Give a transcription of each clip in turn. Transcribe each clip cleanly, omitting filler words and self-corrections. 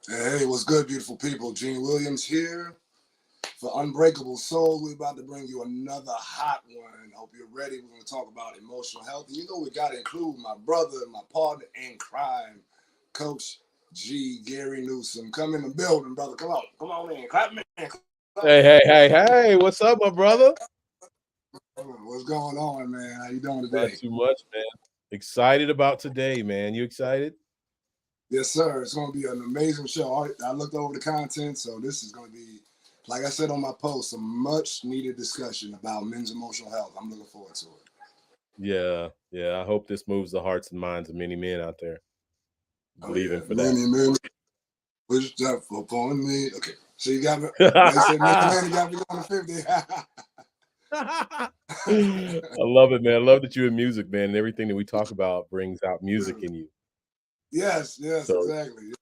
Hey, what's good, beautiful people? Gene Williams here for Unbreakable Soul. We're about to bring you another hot one. Hope you're ready. We're going to talk about emotional health. And you know, we got to include my brother, my partner in crime, Coach G. Gary Newsom. Come in the building, brother. Come on in. Clap me in. Hey, what's up, my brother? What's going on, man? How you doing Not today? too much, man. Excited about today, man. You excited? Yes, sir. It's going to be an amazing show. I looked over the content, so this is going to be, like I said on my post, some much needed discussion about men's emotional health. I'm looking forward to it. Yeah. I hope this moves the hearts and minds of many men out there. Believing for many, wish that upon me. Okay, so you got me. They said, man, you got me on the 50. that. I love it, man. I love that you're in music, man, and everything that we talk about brings out music in you. Yes, So, exactly.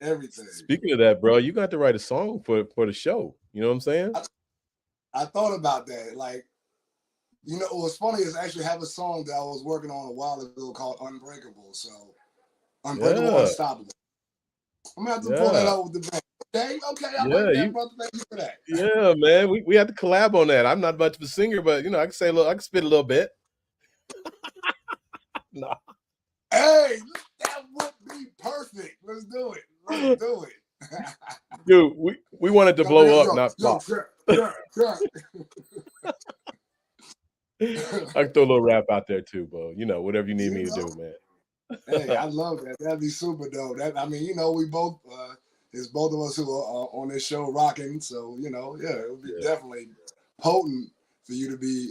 Everything. speaking of that, bro, you got to write a song for the show. You know what I'm saying? I thought about that. Like, you know, what's funny is I actually have a song that I was working on a while ago called Unbreakable. So, Unbreakable, Unstoppable. I'm going to have to pull that out with the band. Okay, I like that, brother. Thank you for that. Yeah, man. We have to collab on that. I'm not much of a singer, but, you know, I can spit a little bit. No. Hey, that would be perfect. Let's do it. Dude, we wanted to blow up, not flop. I can throw a little rap out there too, bro. You know, whatever you need me to do, man. Hey, I love that. That'd be super dope. You know, we both it's both of us who are on this show rocking. So, you know, it would be definitely potent for you to be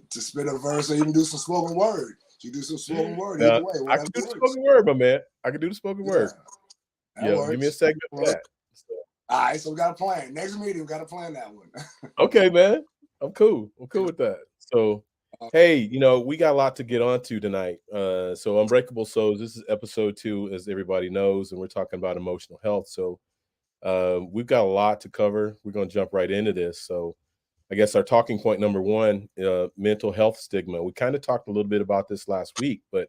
to spit a verse or even do some spoken word. You do some spoken word either way. I can do the spoken word, my man. I can do the spoken word. Yeah, give me a segment for that. All right, so we got a plan. Next meeting, we got to plan that one. Okay, man. I'm cool with that. So, hey, you know, we got a lot to get onto tonight. So Unbreakable Souls, this is episode 2, as everybody knows, and we're talking about emotional health. So we've got a lot to cover. We're going to jump right into this. So I guess our talking point number 1, mental health stigma. We kind of talked a little bit about this last week, but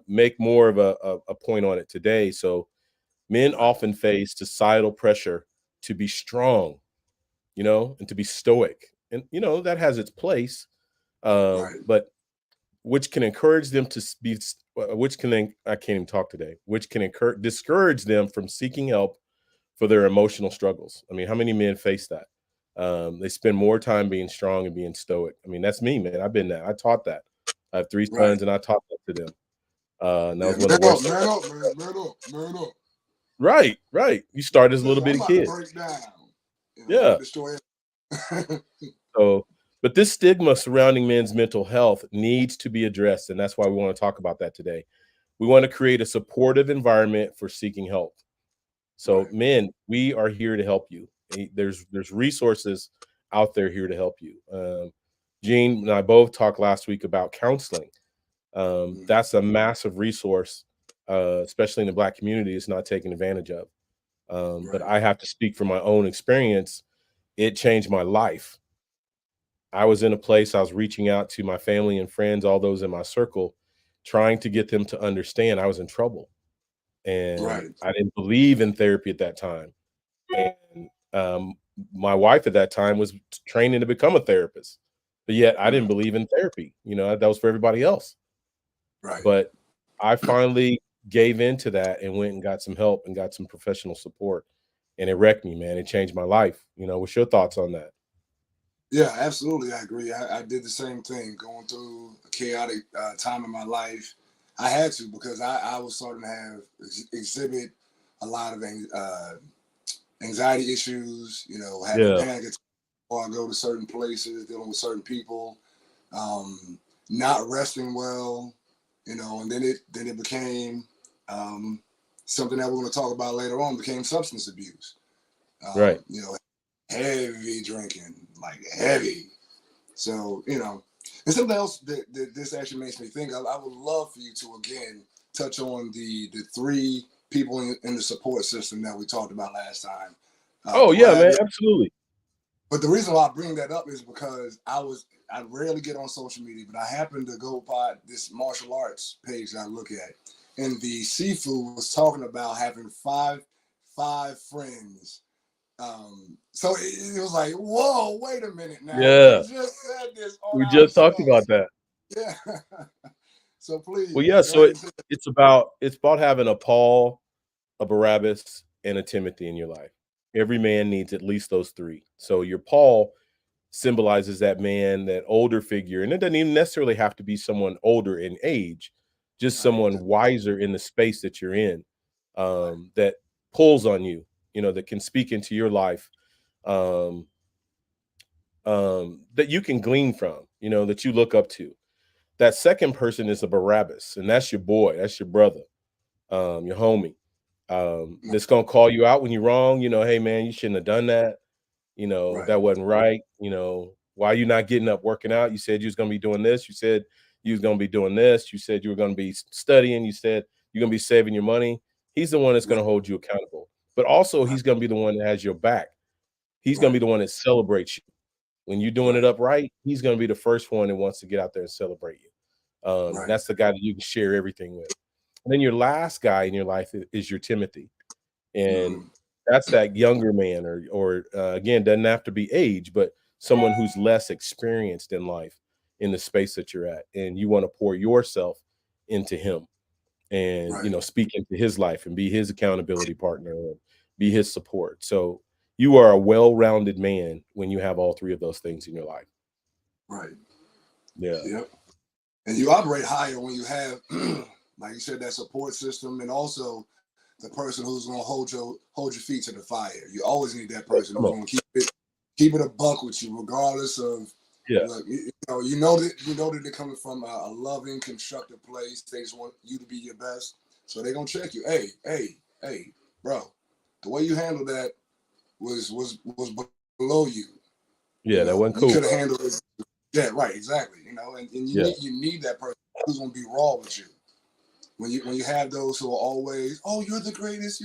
make more of a point on it today. So men often face societal pressure to be strong, you know, and to be stoic. And, you know, that has its place, but which can encourage them to be, I can't even talk today, which can discourage them from seeking help for their emotional struggles. I mean, how many men face that? They spend more time being strong and being stoic. I mean, that's me, man. I've been that. I taught that. I have 3 sons, and I taught that to them. And that was one of the worst. Man up. Right. You start as a little bitty kid. Yeah. So, but this stigma surrounding men's mental health needs to be addressed, and that's why we want to talk about that today. We want to create a supportive environment for seeking help. So, men, we are here to help you. There's resources out there here to help you. Gene and I both talked last week about counseling. That's a massive resource, especially in the Black community. It's not taken advantage of. But I have to speak from my own experience. It changed my life. I was in a place, I was reaching out to my family and friends, all those in my circle, trying to get them to understand I was in trouble. And I didn't believe in therapy at that time. And my wife at that time was training to become a therapist. But yet I didn't believe in therapy. You know, that was for everybody else. But I finally gave into that and went and got some help and got some professional support. And it wrecked me, man. It changed my life. You know, what's your thoughts on that? Yeah, absolutely. I agree. I did the same thing, going through a chaotic time in my life. I had to, because I was starting to exhibit a lot of anxiety issues, you know, having panic attacks before I go to certain places, dealing with certain people, not resting well, you know, and then it became something that we're going to talk about later on, became substance abuse. You know, heavy drinking, like heavy. So, you know, and something else that this actually makes me think of, I would love for you to, again, touch on the 3 people in the support system that we talked about last time. Man, absolutely. But the reason why I bring that up is because I rarely get on social media, but I happened to go by this martial arts page that I look at. and the seafood was talking about having five friends. So it was like, whoa, wait a minute now. You Yeah, just said this on we our just talked show. about that. Yeah. So please, Well, yeah, go so ahead and say that. it's about having a Paul, a Barabbas, and a Timothy in your life. Every man needs at least those three. So your Paul symbolizes that man, that older figure, and it doesn't even necessarily have to be someone older in age, just Right. someone wiser in the space that you're in, Right. that pulls on you, that can speak into your life, um, that you can glean from, that you look up to. That second person is a Barabbas, and that's your boy, that's your brother, your homie, that's gonna call you out when you're wrong. Hey man, you shouldn't have done that. Right. That wasn't right. Why you not getting up working out? You said you was gonna be doing this. You said you was gonna be doing this. You said you were gonna be studying. You said you're gonna be saving your money. He's the one that's Right. gonna hold you accountable. But also Right. he's gonna be the one that has your back. He's gonna be Right. the one that celebrates you. When you're doing it Right. up right, he's gonna be the first one that wants to get out there and celebrate you. Right. That's the guy that you can share everything with. And then your last guy in your life is your Timothy. And Hmm. that's that younger man, or again, doesn't have to be age, but someone who's less experienced in life, in the space that you're at, and you want to pour yourself into him, and Right. speak into his life and be his accountability partner and be his support. So you are a well-rounded man when you have all three of those things in your life. Right. Yeah. Yep. And you operate higher when you have, like you said, that support system, and also the person who's going to hold your feet to the fire. You always need that Oh, person come who's on. going to keep it a buck with you, regardless of Yeah. look. You know that they're coming from a loving, constructive place. They just want you to be your best, so they're gonna check you. Hey, bro, the way you handled that was below you. Yeah, that wasn't You cool, could have bro. handled it. Yeah, right, exactly. And Yeah. you need that person who's gonna be raw with you. When you have those who are always, oh, you're the greatest.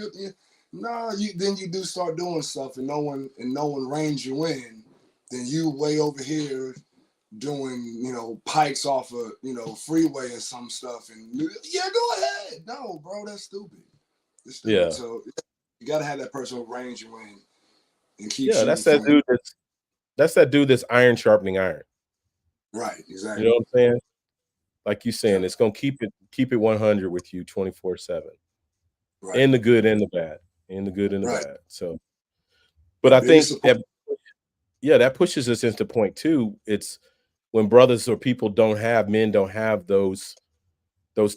No, then you do start doing stuff, and no one reins you in. Then you way over here doing pikes off a freeway or some stuff, and yeah, go ahead. No, bro, that's stupid. It's stupid. Yeah. So you got to have that person who reins you in and keeps Yeah, you that's that from dude that's iron sharpening iron. right. You know Exactly. what I'm saying? Like you saying, Yep. it's gonna keep it 100 with you 24/7, Right. in the good and the bad, in the good and the Right. bad. So, but My I biggest think support. yeah, that pushes us into point two. It's when brothers or people men don't have those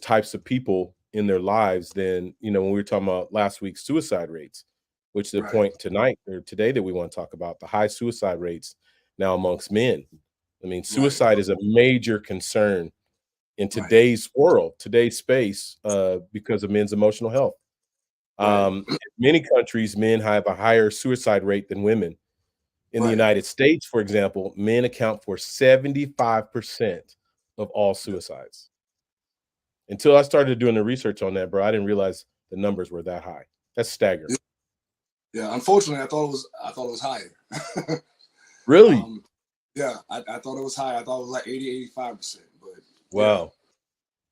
types of people in their lives. Then when we were talking about last week's suicide rates, which is the Right. point tonight or today that we want to talk about, the high suicide rates now amongst men. I mean, Right. suicide is a major concern in Right. today's world, today's space, because of men's emotional health. Right. In many countries, men have a higher suicide rate than women. In the Right. United States, for example, men account for 75% of all suicides. Until I started doing the research on that, bro, I didn't realize the numbers were that high. That's staggering. Yeah. Unfortunately, I thought it was higher. Really? um, yeah, I thought it was higher. I thought it was like 80, 85%. But yeah, Wow.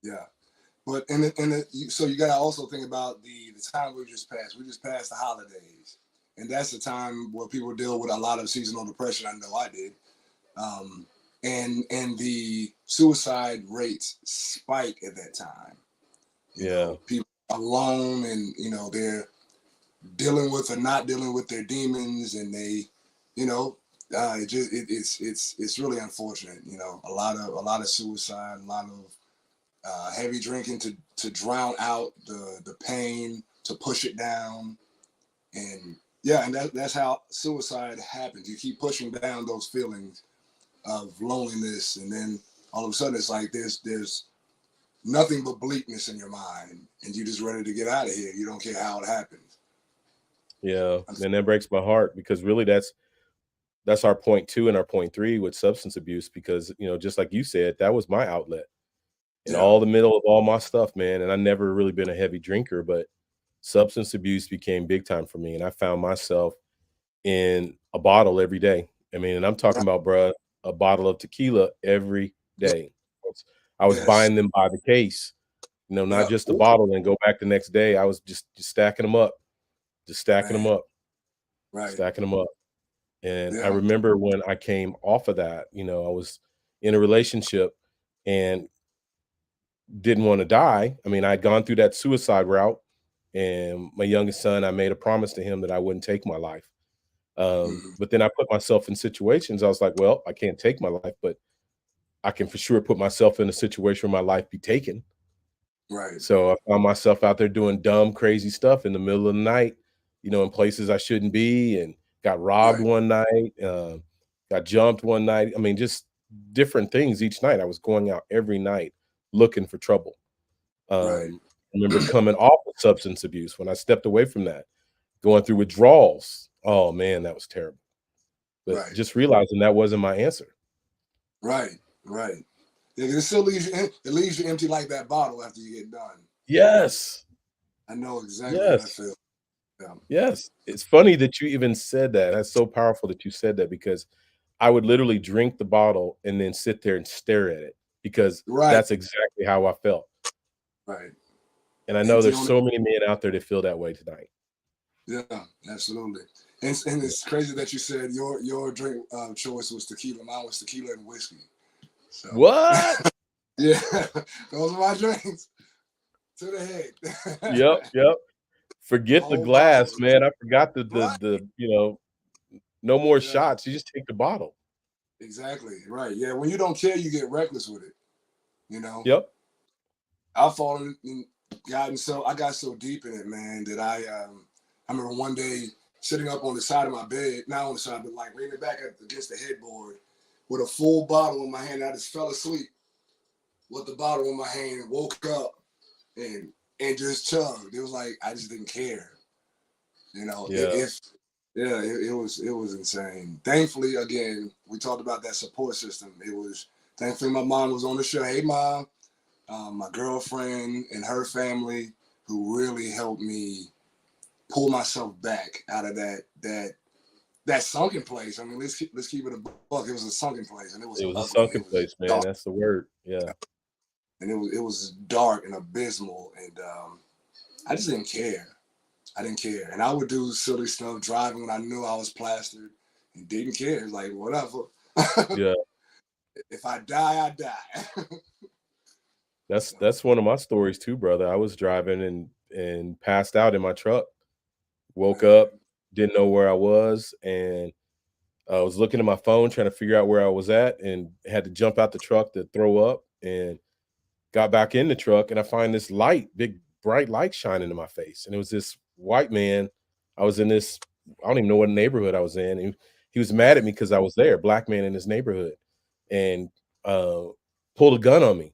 yeah. But so you got to also think about the time we just passed. We just passed the holidays, and that's the time where people deal with a lot of seasonal depression. I know I did, um, and the suicide rates spike at that time. Yeah. People are alone, and they're dealing with or not dealing with their demons, and they, you know, it's really unfortunate. A lot of suicide, a lot of heavy drinking to drown out the pain, to push it down, and yeah, and that's how suicide happens. You keep pushing down those feelings of loneliness, and then all of a sudden it's like there's nothing but bleakness in your mind, and you're just ready to get out of here. You don't care how it happens. Yeah. And that breaks my heart because really that's our point two and our point three with substance abuse, because just like you said, that was my outlet in Yeah, all the middle of all my stuff, man. And I never really been a heavy drinker, but substance abuse became big time for me. And I found myself in a bottle every day. I mean, and I'm talking about, bruh, a bottle of tequila every day. I was yes, buying them by the case, not Yeah. just the Ooh, bottle and go back the next day. I was just stacking them up, just stacking them man. up, Right. stacking them up. And I Yeah. remember when I came off of that, I was in a relationship and didn't want to die. I mean, I'd gone through that suicide route, and my youngest son, I made a promise to him that I wouldn't take my life. Hmm. But then I put myself in situations. I was like, well, I can't take my life, but I can for sure put myself in a situation where my life be taken. Right. So I found myself out there doing dumb, crazy stuff in the middle of the night, in places I shouldn't be, and got robbed Right. one night, got jumped one night. I mean, just different things each night. I was going out every night looking for trouble. Right. I remember coming off of substance abuse when I stepped away from that, going through withdrawals. Oh man, that was terrible. But Right. just realizing that wasn't my answer. Right. Right. Yeah, 'cause it still leaves you. It leaves you empty like that bottle after you get done. Yes. I know exactly how that Yes. feels. Yeah. Yes. It's funny that you even said that. That's so powerful that you said that because I would literally drink the bottle and then sit there and stare at it because Right. that's exactly how I felt. Right. And I know Empty there's on it. so many men out there that feel that way tonight. Yeah. Absolutely. And Yeah. it's crazy that you said your drink choice was tequila. Mine was tequila and whiskey. So What? yeah, those are my drinks to the head. Yep, yep. The Forget the whole bottle. glass, man. I forgot Right. no more Yeah. shots. You just take the bottle. Exactly. Right. Yeah. When you don't care, you get reckless with it. You know. Yep. I've fallen and gotten so I got so deep in it, man, that I remember one day sitting up on the side of my bed, not on the side, but like leaning back against the headboard with a full bottle in my hand. I just fell asleep with the bottle in my hand, woke up and just chugged. It was like I just didn't care. You know, Yeah. if yeah, it was insane. Thankfully, again, we talked about that support system. It was thankfully my mom was on the show. Hey, mom, my girlfriend and her family who really helped me pull myself back out of that sunken place. I mean, let's keep it a buck. It was a sunken place, and it was It was a ugly. sunken It was place, man. dark, That's the word. Yeah. and it was dark and abysmal, and I just didn't care. I didn't care, and I would do silly stuff driving when I knew I was plastered, and didn't care. It's like whatever. Yeah. If I die, I die. So, That's one of my stories too, brother. I was driving and passed out in my truck. Woke up, man, didn't know where I was, and I was looking at my phone trying to figure out where I was at and had to jump out the truck to throw up and got back in the truck and I find this light, big bright light shining in my face. And it was this white man. I was in this, I don't even know what neighborhood I was in. He was mad at right. me because I was there, black man in his neighborhood, and uh, pulled a gun on me.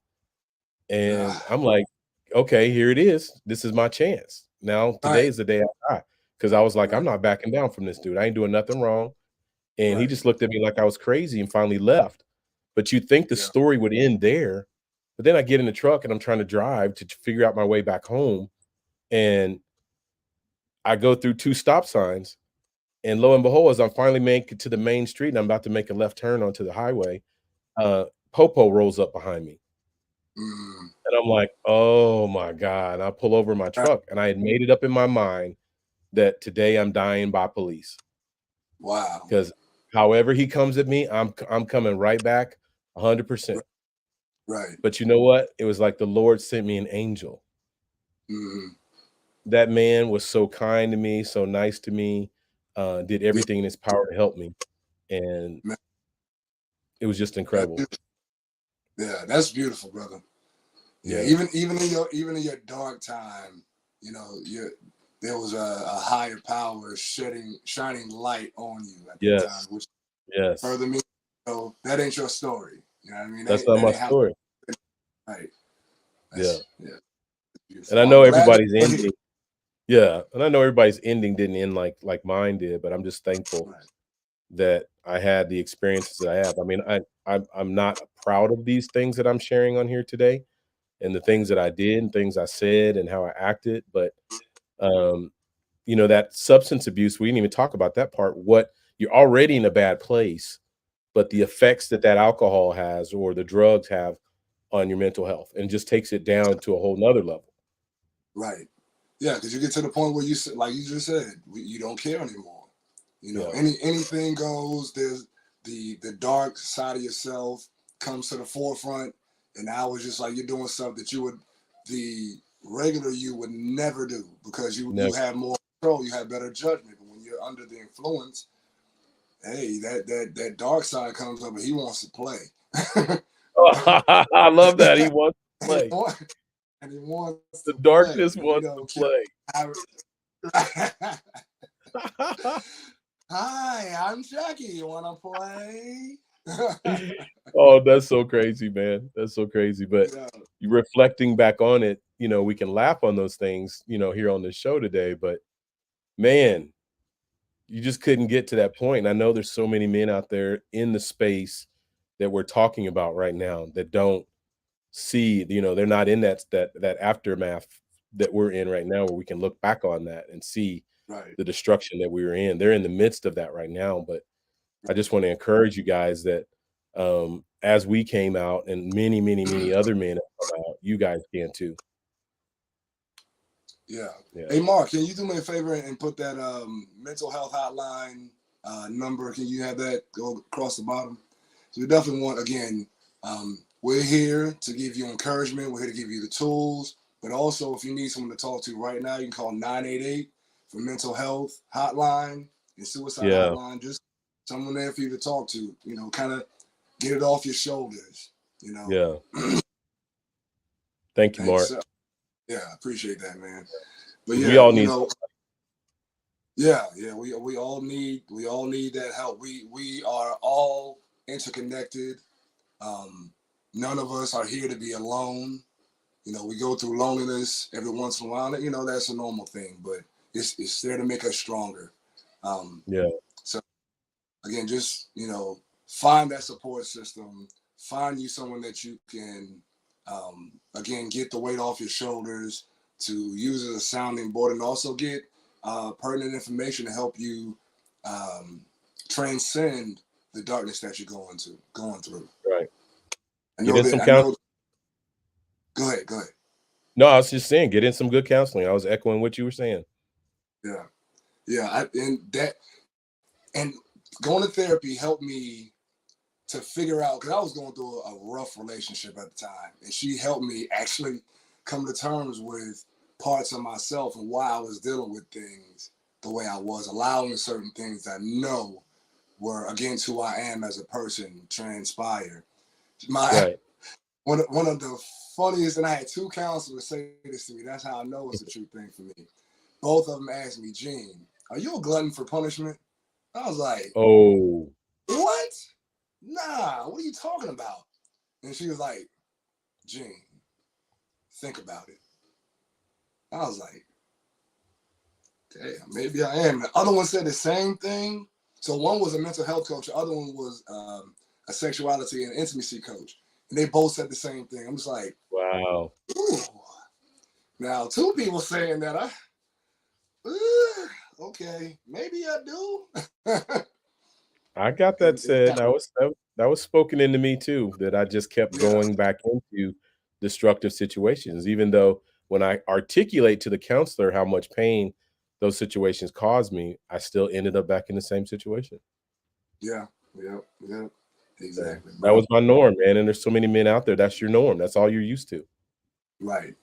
And I'm like, okay, here it is. This is my chance. Now, today Right, is the day I die. Because I was like, I'm right, not backing down from this dude. I ain't doing nothing wrong. And he right. just looked at me like I was crazy and finally left. But you'd think the Yeah, story would end there. But then I get in the truck and I'm trying to drive to figure out my way back home. And I go through 2 stop signs. And lo and behold, as I'm finally make it to the main street and I'm about to make a left turn onto the highway, Popo rolls up behind me. mm, And I'm like, "Oh my god." I pull over my right. truck, and I had made it up in my mind that today I'm dying by police. Wow. Because however he comes at me, I'm coming right back 100%. Right. But you know what? It was like the Lord sent me an angel. Mm-hmm. That man was so kind to me, so nice to me, did Yeah, everything in his power to help me, and man, it was just that's incredible. beautiful. Yeah, that's beautiful, brother. Yeah, Yeah. even in your dark time, you know, there was a higher power shining light on you at that time, Yes. which Yes. further means that ain't your story. You know what I mean? That's not That my ain't how. story. Right. Yeah. That's yeah. And Beautiful. I Well, I'm know glad that everybody's you're here. ending. Yeah, and I know everybody's ending didn't end like mine did, but I'm just thankful Right. that I had the experiences that I have. I mean, I'm not proud of these things that I'm sharing on here today, and the things that I did and things I said and how I acted, but um, that substance abuse, we didn't even talk about that part. What you're already in a bad place, but the Yeah. effects that alcohol has or the drugs have on your mental health and just takes it down to a whole nother level. Right. Yeah, because you get to the point where like you just said, you don't care anymore. Yeah. Anything goes. There's the dark side of yourself comes to the forefront, and now it's just like you're doing stuff that the regular you would never do because you Never. have more control, you have better judgment. But when you're under the influence, hey, that dark side comes up, and he wants to play. I love that. He wants to play. And he wants The to play, darkness and he wants to don't care. play. Hi, I'm Jackie. You want to play? Oh, that's so crazy, man. That's so crazy. But Yeah, you reflecting back on it, we can laugh on those things, here on this show today. But man, you just couldn't get to that point. And I know there's so many men out there in the space that we're talking about right now that don't see, they're not in that aftermath that we're in right now, where we can look back on that and see right. the destruction that we were in. They're in the midst of that right now. But I just want to encourage you guys that as we came out and many, many, many other men have come out, you guys can too. Yeah. Yeah. Hey, Mark, can you do me a favor and put that mental health hotline number? Can you have that go across the bottom? So we definitely want, again, we're here to give you encouragement. We're here to give you the tools. But also, if you need someone to talk to right now, you can call 988 for mental health hotline and suicide Yeah. hotline. Just someone there for you to talk to, kind of get it off your shoulders, Yeah. Thank you, Mark. Yeah, I appreciate that, man. But We yeah, all need we all need that help. We are all interconnected. None of us are here to be alone. We go through loneliness every once in a while. That's a normal thing, but it's there to make us stronger. Yeah. So again, just find that support system. Find you someone that you can again get the weight off your shoulders, to use as a sounding board, and also get pertinent information to help you transcend the darkness that you're going through. Right. I Get know in that. some counseling. Go ahead. No, I was just saying, get in some good counseling. I was echoing what you were saying. Yeah. And going to therapy helped me to figure out, because I was going through a rough relationship at the time, and she helped me actually come to terms with parts of myself and why I was dealing with things the way I was, allowing certain things that I know were against who I am as a person transpire. Right. One of the funniest, and I had two counselors say this to me. That's how I know it's a true thing for me. Both of them asked me, "Gene, are you a glutton for punishment?" I was like, Oh. "What? Nah, what are you talking about?" And she was like, "Gene, think about it." I was like, damn, maybe I am. The other one said the same thing. So one was a mental health coach. The other one was a sexuality and intimacy coach. And they both said the same thing. I'm just like, Wow. ooh. Now, two people saying that, okay, maybe I do. I got that said. That was spoken into me too, that I just kept Yeah, going back into destructive situations, even though when I articulate to the counselor how much pain those situations caused me, I still ended up back in the same situation. yeah, Yeah. exactly, That bro. was my norm, man. And there's so many men out there. That's your norm. That's all you're used to. Right.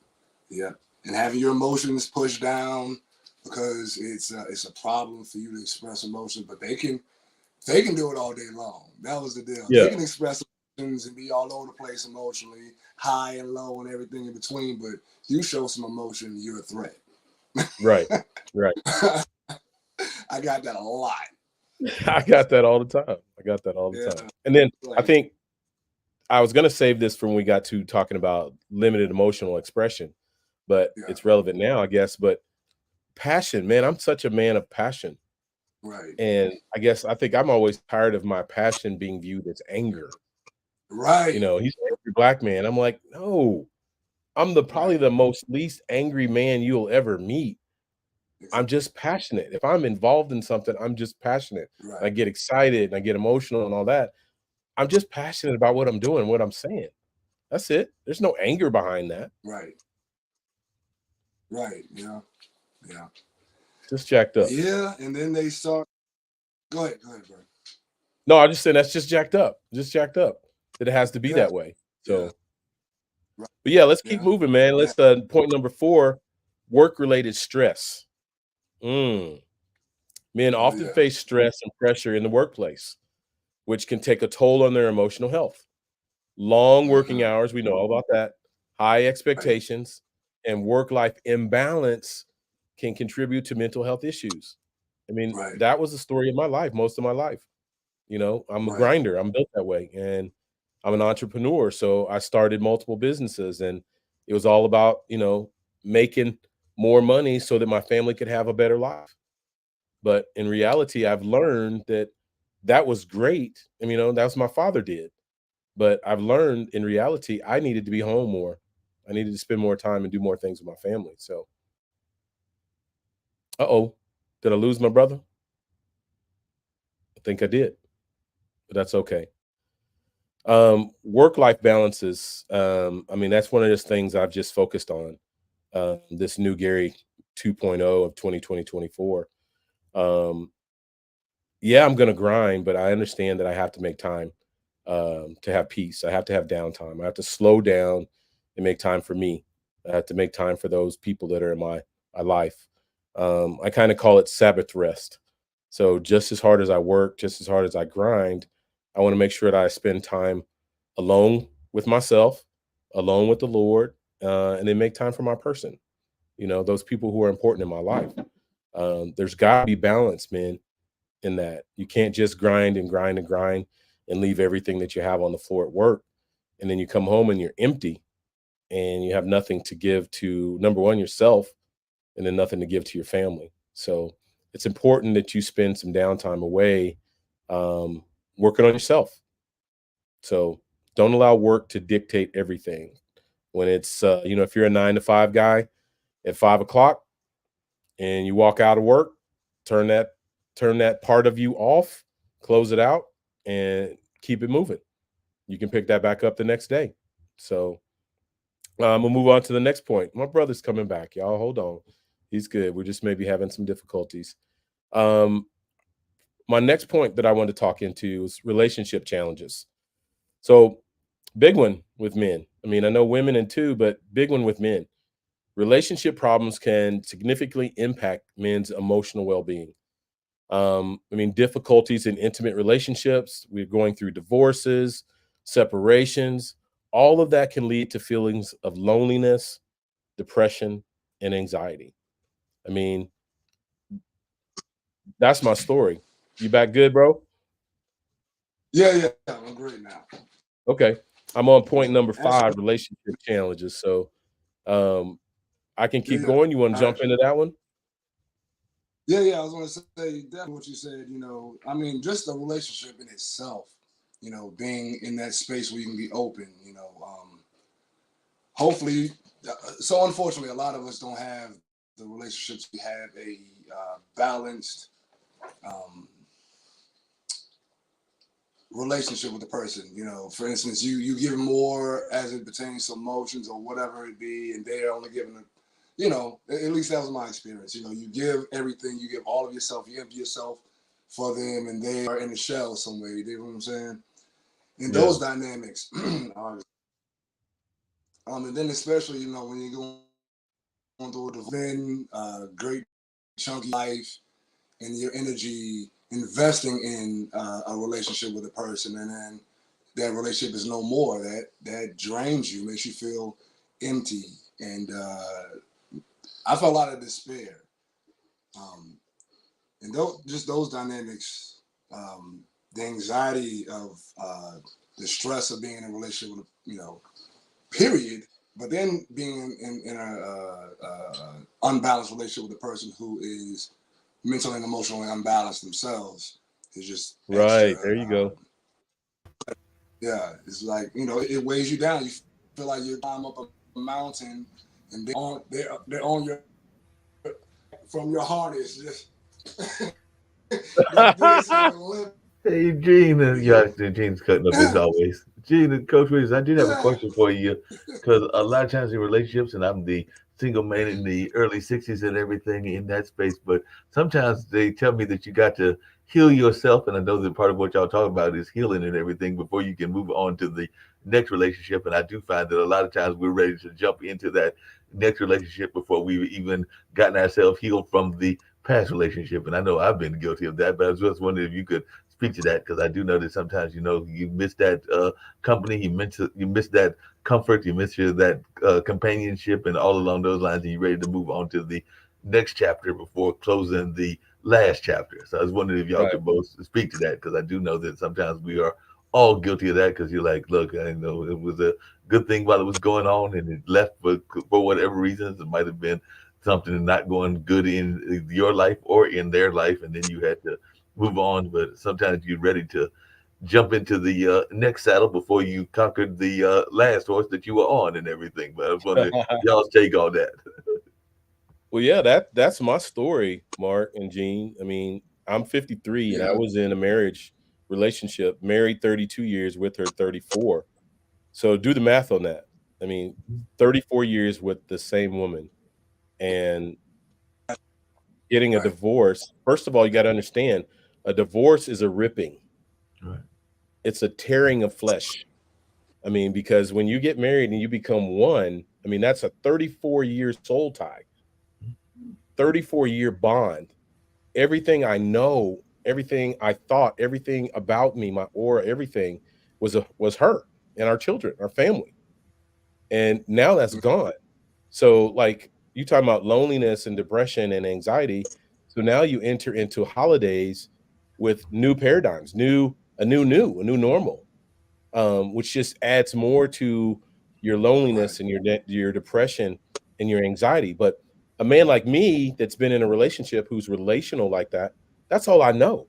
Yeah. And having your emotions pushed down because it's a problem for you to express emotions, but they can do it all day long. That was the deal. Yeah. They can express emotions and be all over the place emotionally, high and low and everything in between, but you show some emotion, you're a threat. Right. Right. I got that a lot. I got that all the time. I got that all the Yeah. time. And then I Like, think I was going to save this for when we got to talking about limited emotional expression, but yeah. it's relevant now, I guess. But passion, man, I'm such a man of passion. Right. And I think I'm always tired of my passion being viewed as anger. Right. He's an angry black man. I'm like, no, I'm probably Right. the most least angry man you'll ever meet. I'm Exactly. just passionate. If I'm involved in something, I'm just passionate. Right. I get excited and I get emotional and all that. I'm just passionate about what I'm doing, what I'm saying. That's it. There's no anger behind that. Right. Right. Yeah. Yeah. Just jacked up. Yeah. And then they start. Go ahead. Go ahead, bro. No, I just saying that's just jacked up. Just jacked up. That it has to be Yeah. that way. Yeah. So, Right. but yeah, let's keep Yeah. moving, man. Yeah. Let's point number 4, work-related stress. Mm. Men Oh often yeah. face stress and pressure in the workplace, which can take a toll on their emotional health. Long working Mm-hmm. hours, we know all about that. High Right. expectations and work-life imbalance can contribute to mental health issues. I mean, Right. that was the story of my life, most of my life. You know, I'm a Right. grinder. I'm built that way, and I'm an entrepreneur. So I started multiple businesses, and it was all about making more money so that my family could have a better life. But in reality, I've learned that that was great. I mean, that's what my father did. But I've learned in reality, I needed to be home more. I needed to spend more time and do more things with my family. So, uh-oh, did I lose my brother? I think I did, but that's okay. Work-life balances. I mean, that's one of those things I've just focused on. This new Gary 2.0 of 2024. Um, yeah, I'm gonna grind, but I understand that I have to make time to have peace. I have to have downtime. I have to slow down and make time for me. I have to make time for those people that are in my life. I kind of call it Sabbath rest. So just as hard as I work, just as hard as I grind, I want to make sure that I spend time alone with myself, alone with the Lord, and then make time for my person. Those people who are important in my life. There's got to be balance, man, in that. You can't just grind and grind and grind and leave everything that you have on the floor at work. And then you come home and you're empty and you have nothing to give to, number one, yourself, and then nothing to give to your family. So it's important that you spend some downtime away um, working on yourself. So don't allow work to dictate everything. When it's, if you're a 9 to 5 guy at 5 o'clock and you walk out of work, turn that turn that part of you off, close it out, and keep it moving. You can pick that back up the next day. So we'll move on to the next point. My brother's coming back, y'all. Hold on. He's good. We're just maybe having some difficulties. Um, my next point that I want to talk into is relationship challenges. So, big one with men. I mean, I know women in too, but big one with men. Relationship problems can significantly impact men's emotional well being. I mean, difficulties in intimate relationships, we're going through divorces, separations, all of that can lead to feelings of loneliness, depression, and anxiety. I mean, that's my story. You back good, bro? Yeah. Yeah. I'm great now. Okay. I'm on point Yeah. number Answer. 5, relationship challenges. So um, I can Yeah. keep Yeah. going. You want to All right. jump into that one? Yeah. Yeah. I was going to say definitely what you said. I mean, just the relationship in itself. Being in that space where you can be open. Hopefully. So unfortunately, a lot of us don't have the relationships. We have a balanced um, relationship with the person. For instance, you give more as it pertains to emotions or whatever it be, and they're only giving a, at least that was my experience. You give everything, you give all of yourself, you empty yourself for them, and they are in the shell somewhere. You know what I'm saying? And Yeah. those dynamics are, and then especially when you're going through a divorce, then great chunky life and your energy investing in a relationship with a person, and then that relationship is no more. That drains you, makes you feel empty, and I felt a lot of despair. Um, and just those dynamics, the anxiety of the stress of being in a relationship with period. But then being in a unbalanced relationship with a person who is mentally and emotionally unbalanced themselves is just extra. Right. There you go. Yeah, it's like it weighs you down. You feel like you're climb up a mountain, and they're on your from your harness, just they're dancing on the limb. Hey, Eugene, You yeah, Eugene's cutting up as always. Gene and Coach Williams, I did have a question for you because a lot of times in relationships, and I'm the single man in the early 60s and everything in that space, but sometimes they tell me that you got to heal yourself. And I know that part of what y'all talk about is healing and everything before you can move on to the next relationship. And I do find that a lot of times we're ready to jump into that next relationship before we've even gotten ourselves healed from the past relationship. And I know I've been guilty of that, but I was just wondering if you could speak to that because I do know that sometimes you miss that company, you miss that comfort, you miss that companionship, and all along those lines, and you're ready to move on to the next chapter before closing the last chapter. So I was wondering if y'all Right. could both speak to that because I do know that sometimes we are all guilty of that because you're like, look, I know it was a good thing while it was going on, and it left for whatever reasons. It might have been something not going good in your life or in their life, and then you had to move on. But sometimes you're ready to jump into the next saddle before you conquered the last horse that you were on and everything. But I was wondering y'all's take on that. Well, yeah, that's my story, Mark and Gene. I mean, I'm 53 and I Yeah. was in a marriage relationship, married 32 years, with her 34. So do the math on that. I mean, 34 years with the same woman and getting a Right. divorce. First of all, you got to understand a divorce is a ripping, Right. it's a tearing of flesh. I mean, because when you get married and you become one, I mean, that's a 34-year soul tie, 34-year bond. Everything I know, everything I thought, everything about me, my aura, everything was her and our children, our family. And now that's gone. So like you talking about loneliness and depression and anxiety. So now you enter into holidays with new paradigms, a new normal, which just adds more to your Right. loneliness and your depression and your anxiety. But a man like me that's been in a relationship who's relational like that, that's all I know.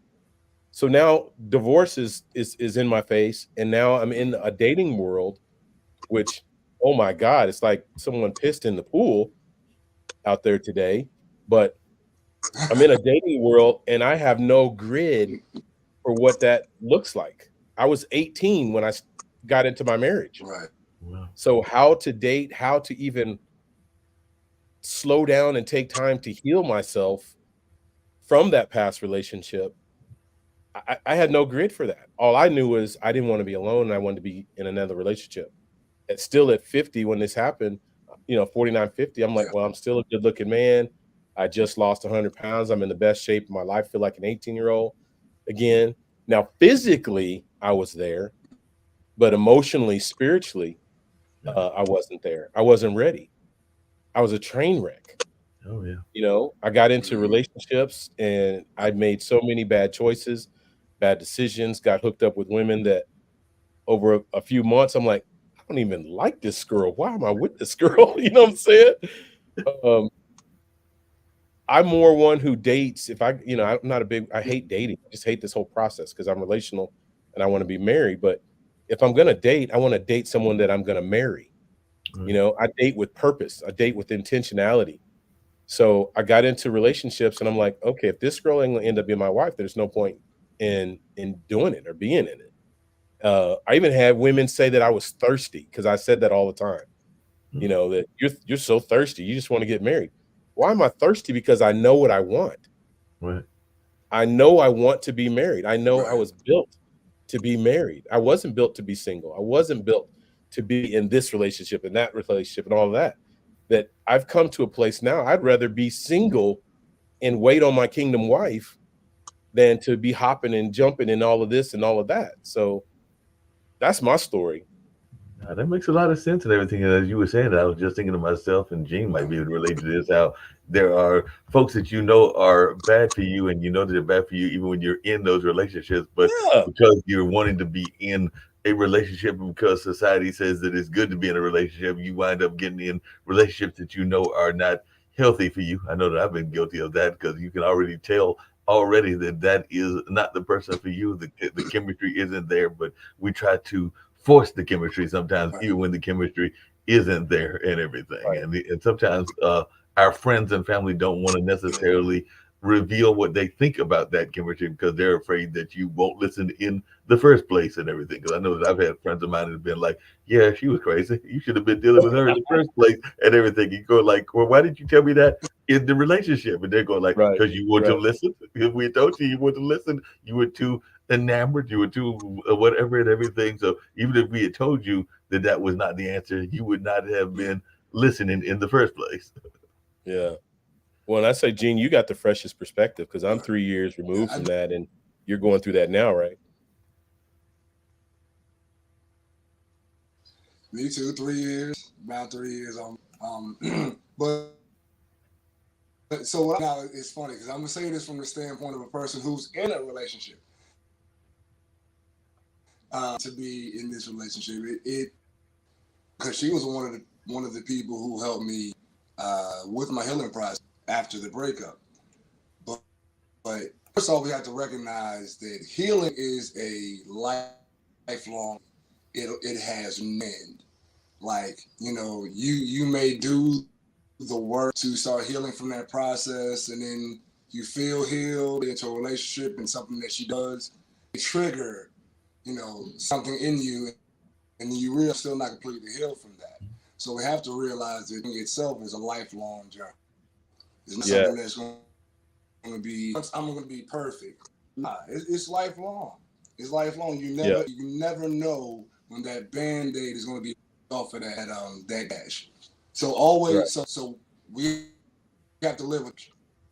So now divorce is in my face, and now I'm in a dating world, which oh my God, it's like someone pissed in the pool out there today. But I'm in a dating world, and I have no grid for what that looks like. I was 18 when got into my marriage. Right. Wow. So how to date, how to even slow down and take time to heal myself from that past relationship, I had no grid for that. All I knew was I didn't want to be alone and I wanted to be in another relationship. Still at 50 when this happened, 49, 50, I'm like, Yeah. well, I'm still a good looking man. I just lost 100 pounds. I'm in the best shape of my life. Feel like an 18-year-old again. Now, physically, I was there, but emotionally, spiritually, Yeah. I wasn't there. I wasn't ready. I was a train wreck. Oh yeah. I got into Hmm. relationships and I made so many bad choices, bad decisions, got hooked up with women that over a few months, I'm like, I don't even like this girl. Why am I with this girl? You know what I'm saying? Um, I'm more one who dates. If I'm not a big, I hate dating. I just hate this whole process because I'm relational and I want to be married. But if I'm going to date, I want to date someone that I'm going to marry. Right. I date with purpose, I date with intentionality. So I got into relationships and I'm like, okay, if this girl ain't gonna end up being my wife, there's no point in doing it or being in it. I even had women say that I was thirsty because I said that all the time. Mm. That you're so thirsty, you just want to get married. Why am I thirsty? Because I know what I want. Right. I know I want to be married. I know I Right. was built to be married. I wasn't built to be single. I wasn't built to be in this relationship and that relationship and all of that. That I've come to a place now. I'd rather be single and wait on my kingdom wife than to be hopping and jumping and all of this and all of that. So that's my story. That makes a lot of sense and everything. And as you were saying that, I was just thinking to myself, and Gene might be able to relate to this, how there are folks that you know are bad for you, and you know that they're bad for you even when you're in those relationships. But Yeah. because you're wanting to be in a relationship, and because society says that it's good to be in a relationship, you wind up getting in relationships that you know are not healthy for you. I know that I've been guilty of that because you can already tell already that that is not the person for you. The chemistry isn't there, but we try to force the chemistry sometimes, Right. even when the chemistry isn't there and everything. Right. And sometimes our friends and family don't want to necessarily reveal what they think about that chemistry because they're afraid that you won't listen in the first place and everything. Because I know that I've had friends of mine that have been like, "Yeah, she was crazy. You should have been dealing with her in the first place," and everything. You go like, "Well, why didn't you tell me that in the relationship?" And they're going like, Right. "Because you want to Right. listen. If we told you you want to listen, you were too enamored. You were too whatever and everything. So even if we had told you that that was not the answer, you would not have been listening in the first place." Yeah. Well, and I say, Gene, you got the freshest perspective because I'm Right. 3 years Yeah, removed from that, and you're going through that now, right? me too. 3 years, about 3 years on. But so what now it's funny because I'm gonna say this from the standpoint of a person who's in a relationship. To be in this relationship, it because she was one of the people who helped me with my healing process after the breakup. But, but first of all, we have to recognize that healing is a lifelong. It has no end. Like you may do the work to start healing from that process, and then you feel healed into a relationship and something that she does trigger something in you, and you really still not completely healed from that. So we have to realize that itself is a lifelong journey. It's not Yeah. something that's going to be I'm going to be perfect. Nah, it's lifelong. It's lifelong. Yeah. You never know when that band-aid is going to be off of that gash. So Right. always so we have to live with it.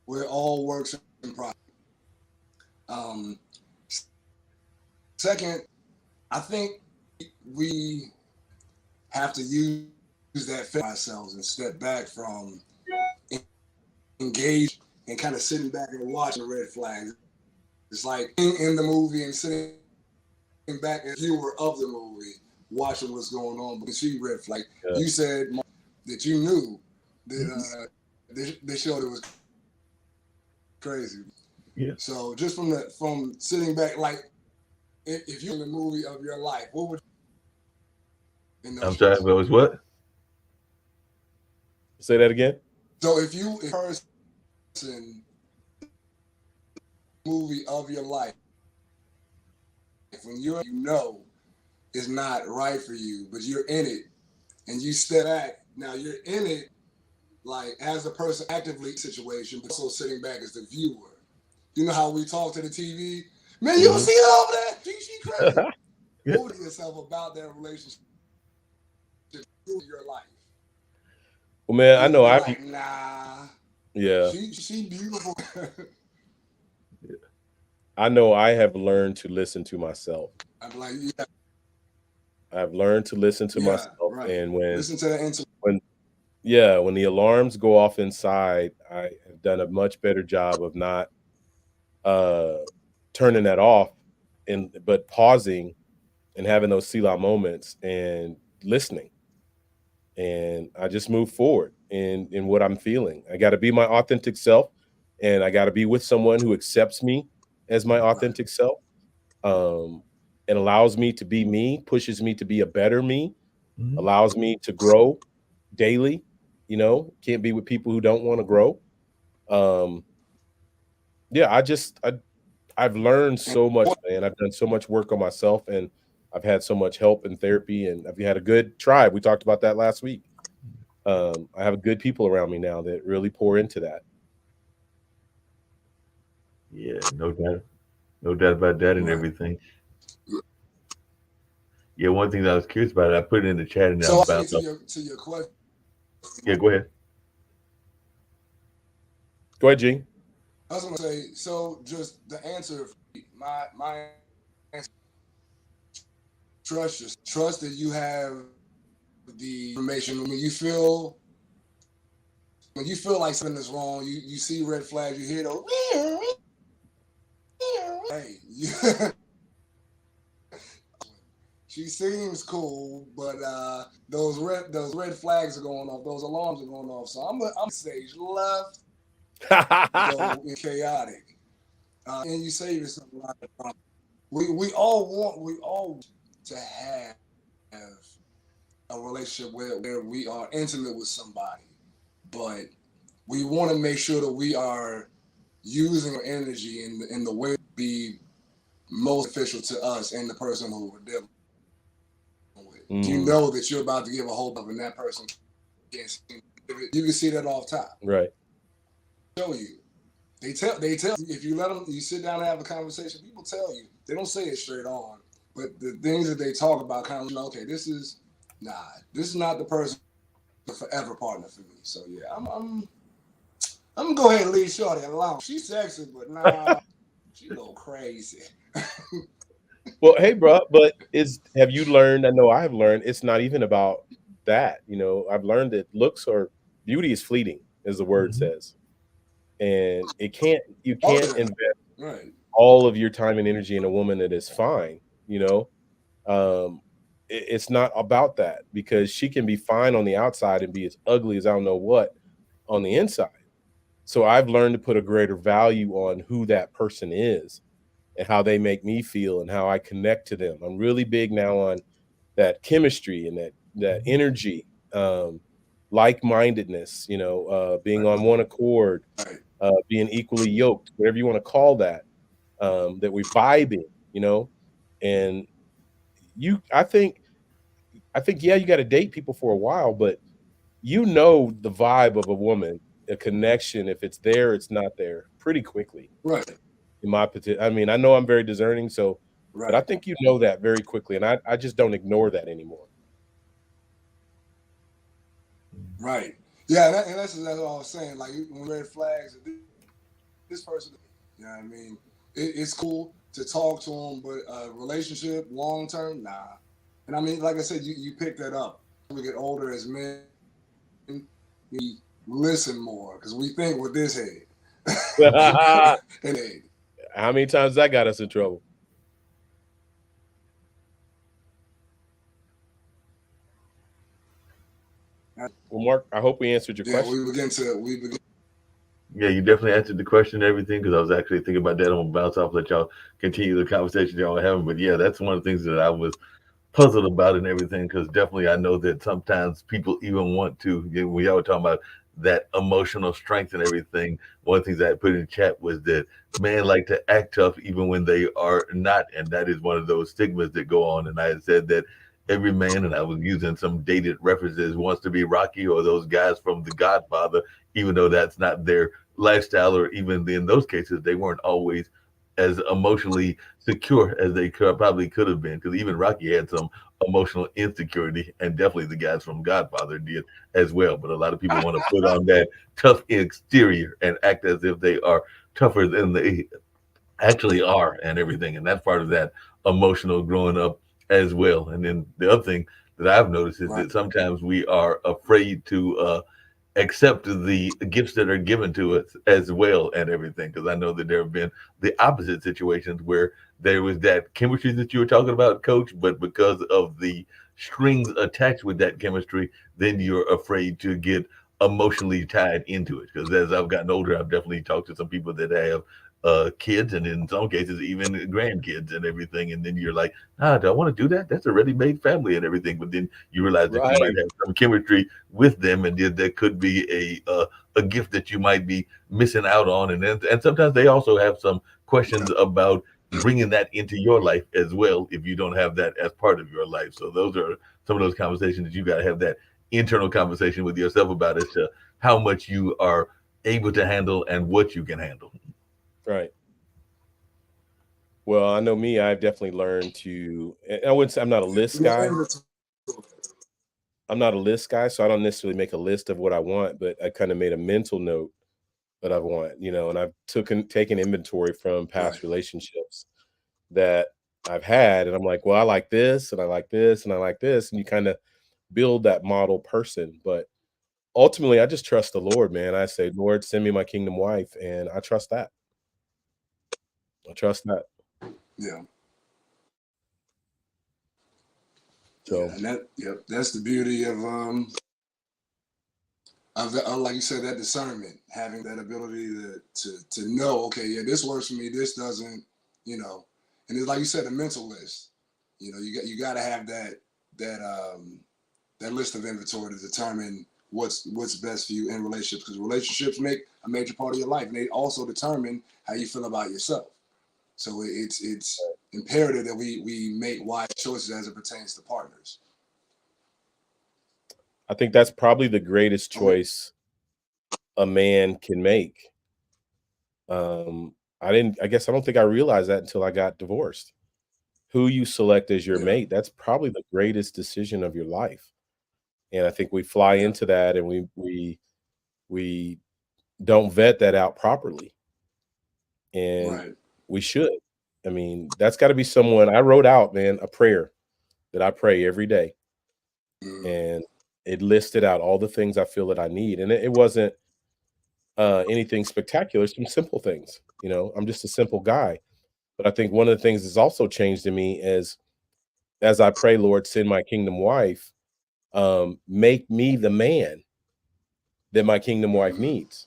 We're all works in progress. Um, Second, I think we have to use that for ourselves and step back from engage and kind of sitting back and watching the red flags. It's like in the movie and sitting back as viewer of the movie, watching what's going on. But you see red flag. Yeah. You said that you knew that they showed it was crazy. Yeah. So just from sitting back, like if you're in the movie of your life, what would you in I'm those sorry, shoes? but it was what? Say that again. So if you a person movie of your life, when is not right for you, but you're in it and you step back. Now you're in it like as a person actively situation, but also sitting back as the viewer. You know how we talk to the TV? Man, you Mm-hmm. see it over there? She crazy. Yeah. What to yourself about that relationship in your life? Well, man, I You know be I. like, nah, Yeah. she beautiful. I know I have learned to listen to myself. I'm like, yeah, I've learned to listen to yeah, myself, right. and Listen to that intuition. when yeah, when the alarms go off inside, I have done a much better job of not uh turning that off and but pausing and having those Selah moments and listening. And I just move forward in what I'm feeling. I got to be my authentic self, and I got to be with someone who accepts me as my Right. authentic self, um, and allows me to be me, pushes me to be a better me, Mm-hmm. allows me to grow daily. Can't be with people who don't want to grow. Um, yeah, I've learned And so much, man. I've done so much work on myself, and I've had so much help and therapy, and I've had a good tribe. We talked about that last week. I have good people around me now that really pour into that. Yeah, no doubt about that and right. everything. Yeah, one thing that I was curious about, I put it in the chat and So I'm I say bounced to off. your question, Yeah, go ahead. Go ahead, Gene. I was gonna say, so just the answer, my answer, trust that you have the information when you feel like something is wrong, you see red flags, you hear those, hey, she seems cool, but those red flags are going off, those alarms are going off. So I'm stage left, go in chaotic, and you save yourself a lot of problems. We all want to have a relationship where we are intimate with somebody, but we want to make sure that we are using our energy in the way be most beneficial to us and the person who we're dealing with. You Mhm. know that you're about to give a whole and that person can't see it. You can see that off top. Right. Show you. They tell if you let them, you sit down and have a conversation, people tell you. They don't say it straight on, but the things that they talk about kind of, okay, this is not the person, the forever partner for me. So yeah, I'm gonna go ahead and leave Shorty alone. She's sexy, but nah, she go crazy. Well, hey, bro, but have you learned? I know I have learned it's not even about that. I've learned that looks or beauty is fleeting, as the word Mhm. says, and you Oh can't yeah, invest right, all of your time and energy in a woman that is fine. Um, it's not about that because she can be fine on the outside and be as ugly as I don't know what on the inside. So I've learned to put a greater value on who that person is and how they make me feel and how I connect to them. I'm really big now on that chemistry and that energy, like-mindedness, being on one accord, right, being equally yoked, whatever you want to call that, that we vibing, and you I think yeah, you got to date people for a while, but the vibe of a woman, a connection, if it's there, it's not there pretty quickly. right, In my I mean, I know I'm very discerning, but I right, think you know that very quickly, and I just don't ignore that anymore. right. Yeah, that's what I was saying. Like when red flags, this person, you know what I mean? It's cool to talk to them, but relationship long term, nah. And I mean, like I said, you pick that up. We get older as men, we listen more because we think with this head. How and head. many times that got us in trouble? Well, Mark, I hope we answered your Yeah, question. we begin. Yeah, you definitely answered the question and everything because I was actually thinking about that. I'm gonna bounce off, let y'all continue the conversation y'all are having. But yeah, that's one of the things that I was puzzled about and everything because definitely I know that sometimes people even want to. We all were talking about that emotional strength and everything. One of the things I put in the chat was that men like to act tough even when they are not, and that is one of those stigmas that go on. And I had said that every man, and I was using some dated references, wants to be Rocky or those guys from The Godfather, even though that's not their lifestyle, or even in those cases they weren't always as emotionally secure as they probably could have been. Because even Rocky had some emotional insecurity, and definitely the guys from Godfather did as well. But a lot of people want to put on that tough exterior and act as if they are tougher than they actually are, and everything. And that's part of that emotional growing up as well. And then the other thing that I've noticed is Right, that sometimes we are afraid to accept the gifts that are given to us as well and everything. Because I know that there have been the opposite situations where there was that chemistry that you were talking about, coach, but because of the strings attached with that chemistry, then you're afraid to get emotionally tied into it. Because as I've gotten older, I've definitely talked to some people that have kids, and in some cases even grandkids and everything, and then you're like, do I want to do that? That's a ready-made family and everything. But then you realize that you might Right, have some chemistry with them, and there could be a gift that you might be missing out on, and sometimes they also have some questions about bringing that into your life as well if you don't have that as part of your life. So those are some of those conversations that you got to have, that internal conversation with yourself about as to how much you are able to handle and what you can handle. right. Well, I know me. I've definitely learned to. And I wouldn't say I'm not a list guy. I'm not a list guy, so I don't necessarily make a list of what I want, but I kind of made a mental note that I want, and I've taken inventory from Right, past relationships that I've had, and I'm like, well, I like this, and I like this, and I like this, and you kind of build that model person. But ultimately, I just trust the Lord, man. I say, Lord, send me my kingdom wife, and I trust that. I trust that. yeah, yeah, So and that's the beauty of like you said, that discernment, having that ability to know, okay, yeah, this works for me, this doesn't, you know, and it's like you said, a mental list. You got to have that that list of inventory to determine what's best for you in relationships, because relationships make a major part of your life, and they also determine how you feel about yourself. So it's imperative that we make wise choices as it pertains to partners. I think that's probably the greatest choice a man can make. I guess I don't think I realized that until I got divorced. Who you select as your Yeah, mate, that's probably the greatest decision of your life. And I think we fly yeah, into that, and we don't vet that out properly. And right. we should. I mean, that's got to be someone. I wrote out, man, a prayer that I pray every day, Mm, and it listed out all the things I feel that I need. And it wasn't anything spectacular, some simple things. I'm just a simple guy. But I think one of the things that's also changed in me is, as I pray, Lord, send my kingdom wife, make me the man that my kingdom wife mm, needs.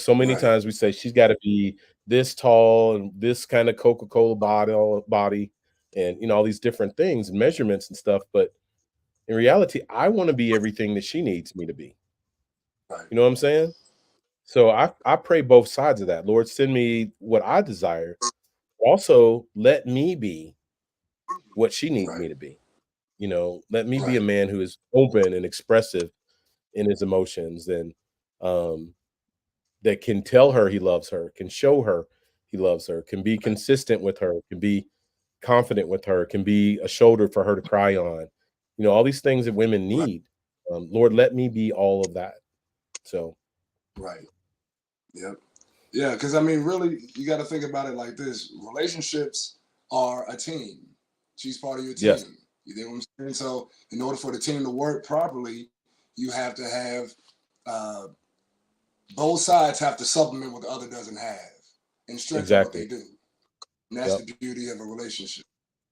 So many right, times we say she's got to be this tall and this kind of Coca-Cola body, and all these different things and measurements and stuff. But in reality, I want to be everything that she needs me to be. right, You know what I'm saying? So I pray both sides of that. Lord, send me what I desire. Also, let me be what she needs right, me to be. Let me be a right, man who is open and expressive in his emotions, and um, that can tell her he loves her, can show her he loves her, can be right, consistent with her, can be confident with her, can be a shoulder for her to cry on. All these things that women right, need. Lord, let me be all of that. So, right. Yep. Yeah, because I mean, really, you got to think about it like this: relationships are a team. She's part of your yes, team. You know what I'm saying? So, in order for the team to work properly, you have to have uh, both sides have to supplement what the other doesn't have and strengthen what they exactly. do. And that's Yep. the beauty of a relationship.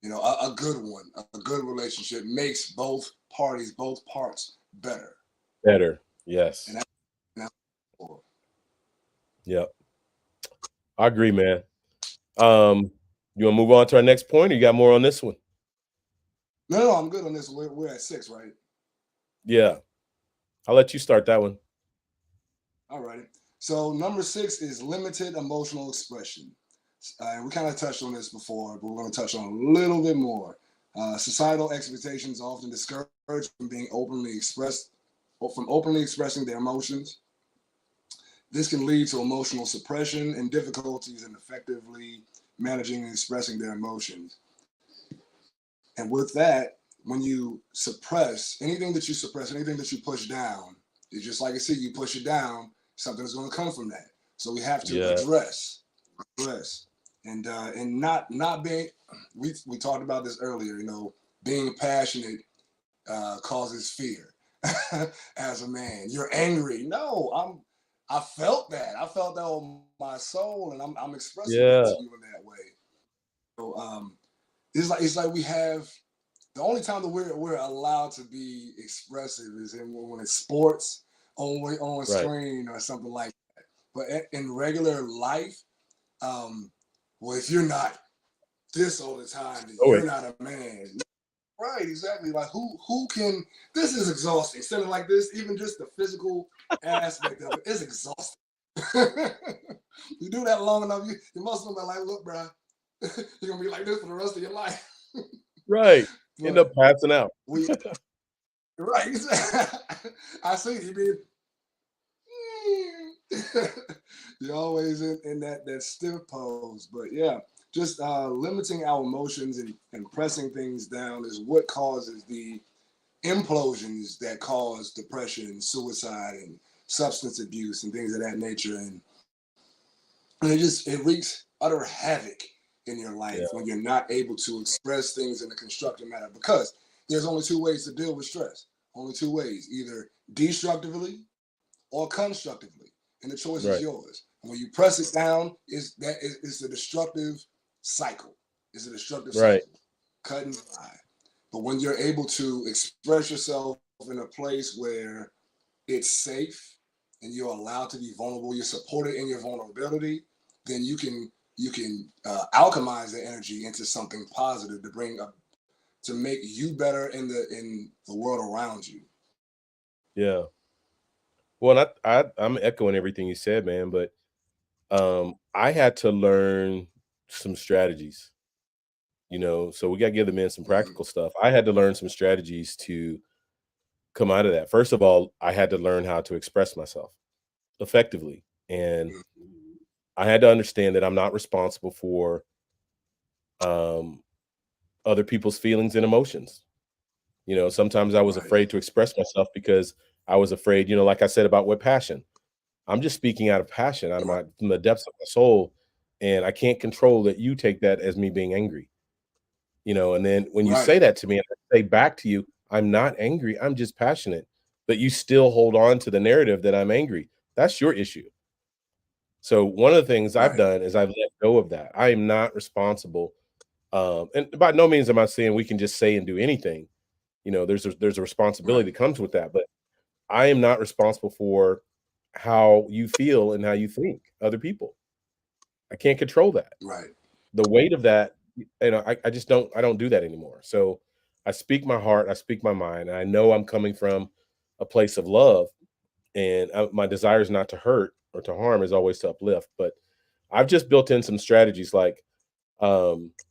A good one, a good relationship makes both parties, both parts better. Better. And Yes. that's Yep. I agree, man. You want to move on to our next point, or you got more on this one? no, I'm good on this. We're at 6, right? Yeah. I'll let you start that one. All right. So number 6 is limited emotional expression. We kind of touched on this before, but we're going to touch on a little bit more. Societal expectations often discourage from being openly expressed, or from openly expressing their emotions. This can lead to emotional suppression and difficulties in effectively managing and expressing their emotions. And with that, when you suppress, anything that you push down, it's just like I said, you push it down, something's going to come from that. So we have to Yeah. address, and not being. We talked about this earlier. Being passionate causes fear. As a man, you're angry. No, I felt that. I felt that on my soul, and I'm expressing that Yeah. to you in that way. So it's like we have the only time that we're allowed to be expressive is when it's sports on Right. screen or something like that. But in regular life, um, well, if you're not this all the time, then Oh, you're wait. not a man. Right, exactly. Like who can? This is exhausting. Something like this, even just the physical aspect of it is exhausting. You do that long enough, your muscles are like, look, bro, you're gonna be like this for the rest of your life. Right. End But up passing out. we right. I see you being you're always in that stiff pose. But yeah, just limiting our emotions and pressing things down is what causes the implosions that cause depression, suicide, and substance abuse and things of that nature. And it wreaks utter havoc in your life Yeah. when you're not able to express things in a constructive manner, because there's only two ways to deal with stress. Only two ways: either destructively or constructively, and the choice is Right. yours. And when you press it down, it's a destructive cycle. It's a destructive Right. cycle, cut and dry. But when you're able to express yourself in a place where it's safe and you're allowed to be vulnerable, you're supported in your vulnerability, then you can alchemize the energy into something positive to make you better in the world around you. Yeah. Well, I'm echoing everything you said, man, but I had to learn some strategies, so we got to give the men some Mhm. practical stuff. I had to learn some strategies to come out of that. First of all, I had to learn how to express myself effectively. And I had to understand that I'm not responsible for um, other people's feelings and emotions. Sometimes I was Right. afraid to express myself because I was afraid, like I said about what passion. I'm just speaking out of passion, out of Right. my from the depths of my soul, and I can't control that you take that as me being angry. And then when you Right. say that to me and I say back to you, I'm not angry, I'm just passionate, but you still hold on to the narrative that I'm angry. That's your issue. So one of the things I've Right. done is I've let go of that. I am not responsible. And by no means am I saying we can just say and do anything. There's a Right. responsibility that comes with that, but I am not responsible for how you feel and how you think other people. I can't control that. Right. The weight of that, I just don't do that anymore. So I speak my heart, I speak my mind, and I know I'm coming from a place of love, and my desire is not to hurt or to harm, is always to uplift. But I've just built in some strategies like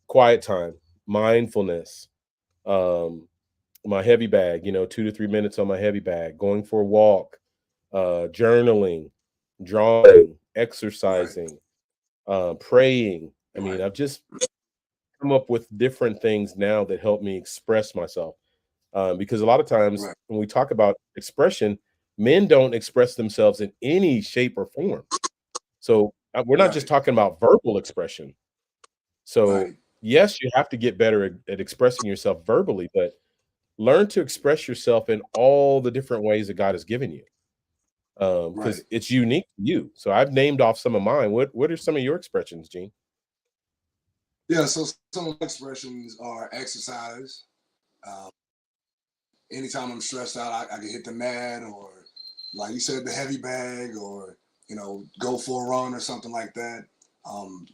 quiet time, mindfulness, um, my heavy bag, 2 to 3 minutes on my heavy bag, going for a walk, journaling, drawing, Right. exercising, praying. I mean, Right. I've just come up with different things now that help me express myself. Because a lot of times Right. when we talk about expression, men don't express themselves in any shape or form. So we're not just Right. talking about verbal expression. So Right. yes, you have to get better at expressing yourself verbally, but learn to express yourself in all the different ways that God has given you. Because Right. it's unique to you. So I've named off some of mine. What are some of your expressions, Gene? Yeah. So some of my expressions are exercise. Um, Anytime I'm stressed out, I can hit the mat, or like you said, the heavy bag, or go for a run or something like that.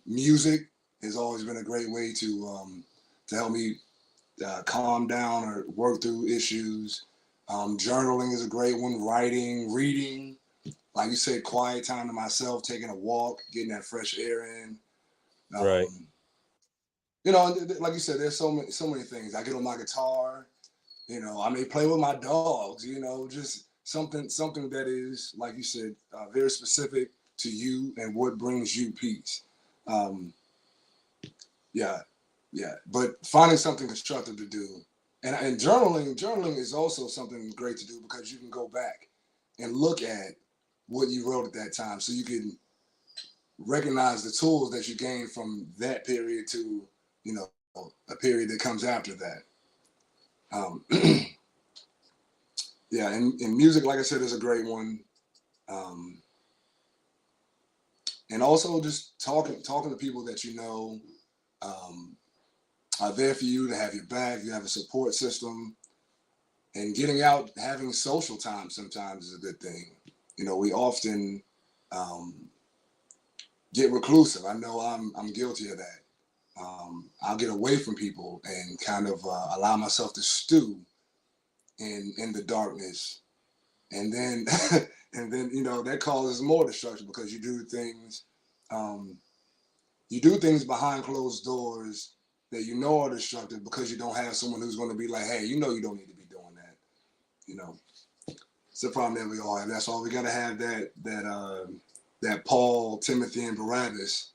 Music has always been a great way to help me calm down or work through issues. Journaling is a great one. Writing, reading, like you said, quiet time to myself, taking a walk, getting that fresh air in. Right. Um, like you said, there's so many things. I get on my guitar. I may play with my dogs. Just something that is, like you said, very specific to you and what brings you peace. Um, yeah, yeah. But finding something constructive to do, and journaling is also something great to do because you can go back and look at what you wrote at that time, so you can recognize the tools that you gained from that period to a period that comes after that. Um, yeah, and music, like I said, is a great one. Um, and also just talking to people that um, are there for you, to have your back. You have a support system, and getting out, having social time sometimes is a good thing. We often um, get reclusive. I know I'm guilty of that. I'll get away from people and kind of allow myself to stew in the darkness, and then and then that causes more destruction because um, you do things behind closed doors that are destructive because you don't have someone who's going to be like, hey, you don't need to be doing that. You know, it's a problem that we all have. That's why we got to have that Paul, Timothy, and Barabbas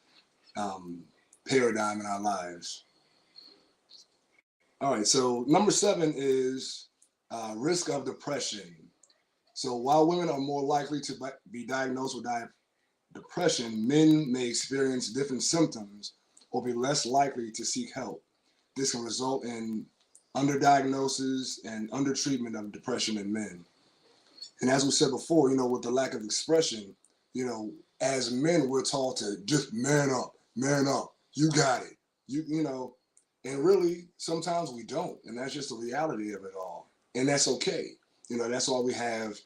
um, paradigm in our lives. All right, so number 7 is risk of depression. So while women are more likely to be diagnosed with depression, men may experience different symptoms or be less likely to seek help. This can result in underdiagnosis and undertreatment of depression in men. And as we said before, with the lack of expression, you know, as men, we're taught to just man up, you got it, and really sometimes we don't, and that's just the reality of it all, and that's okay. That's why we have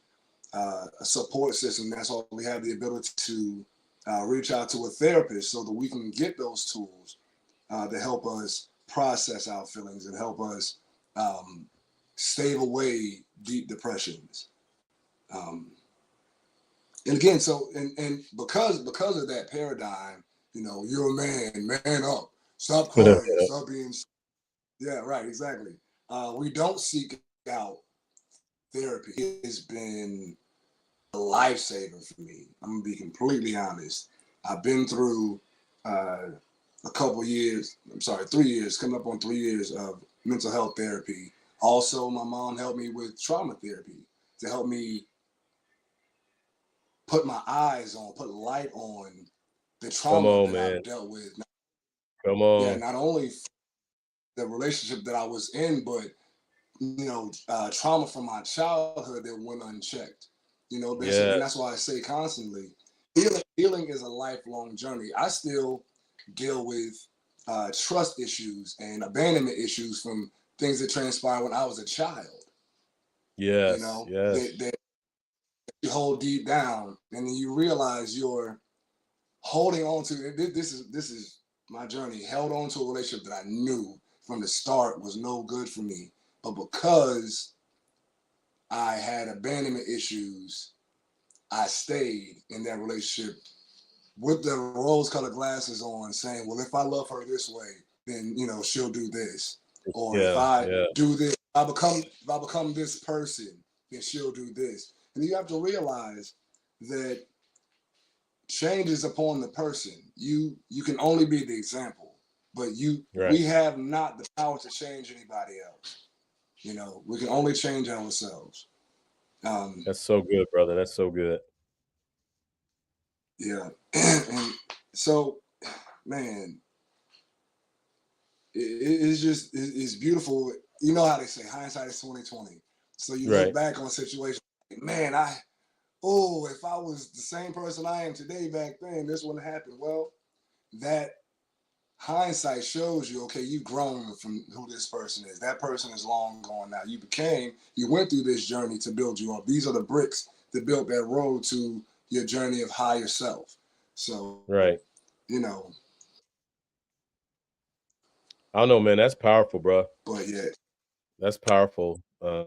a support system. That's why we have the ability to reach out to a therapist so that we can get those tools to help us process our feelings and help us um, stave away deep depressions. Um, and again, so and because of that paradigm, you're a man up, stop crying, stop being. Yeah, right, exactly. We don't seek out therapy. It has been a lifesaver for me. I'm gonna be completely honest. I've been through a couple years. I'm sorry, 3 years, coming up on 3 years of mental health therapy. Also, my mom helped me with trauma therapy to help me put my eyes on, put light on the Come trauma on, that man. I've dealt with. Come Yeah, on. not only the relationship that I was in, but trauma from my childhood that went unchecked. And that's Yes. why I say constantly, healing is a lifelong journey. I still deal with trust issues and abandonment issues from things that transpired when I was a child. Yes. Yes. That you hold deep down, and then you realize you're holding on to. This is my journey. Held on to a relationship that I knew from the start was no good for me, but because I had abandonment issues, I stayed in that relationship with the rose-colored glasses on, saying, "Well, if I love her this way, then she'll do this, or if Yeah. I Yeah. do this, if I become this person, then she'll do this." And you have to realize that change is upon the person. You can only be the example, but Right. we have not the power to change anybody else. We can only change ourselves. Um, That's so good, brother. That's so good. yeah, and so, man, it's just it's beautiful. You know how they say hindsight is 2020. So you look Right. back on situations, like, man, if I was the same person I am today back then, this wouldn't happen. Well, that hindsight shows you, okay, you've grown from who this person is. That person is long gone now. You went through this journey to build you up. These are the bricks that built that road to your journey of higher self. So, Right. you know, I don't know, man. That's powerful, bro. but yeah, That's powerful. I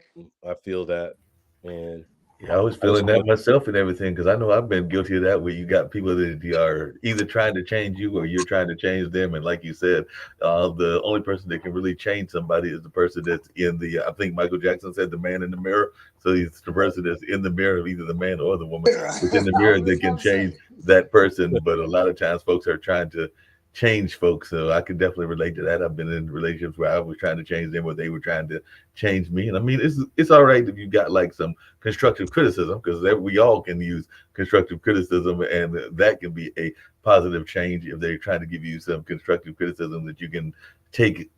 feel that, and Yeah, I was I just feeling that want myself and everything because I know I've been guilty of that. Where you got people that are either trying to change you or you're trying to change them, and like you said, the only person that can really change somebody is the person that's in the. I think Michael Jackson said, "The man in the mirror." So it's the person that's in the mirror, either the man or the woman that's in the I mirror was that just can about to say. change that person. But a lot of times, folks are trying to change folks. So I can definitely relate to that. I've been in relationships where I was trying to change them, or they were trying to change me. And I mean, it's all right if you got like some constructive criticism because we all can use constructive criticism and that can be a positive change if they're trying to give you some constructive criticism that you can take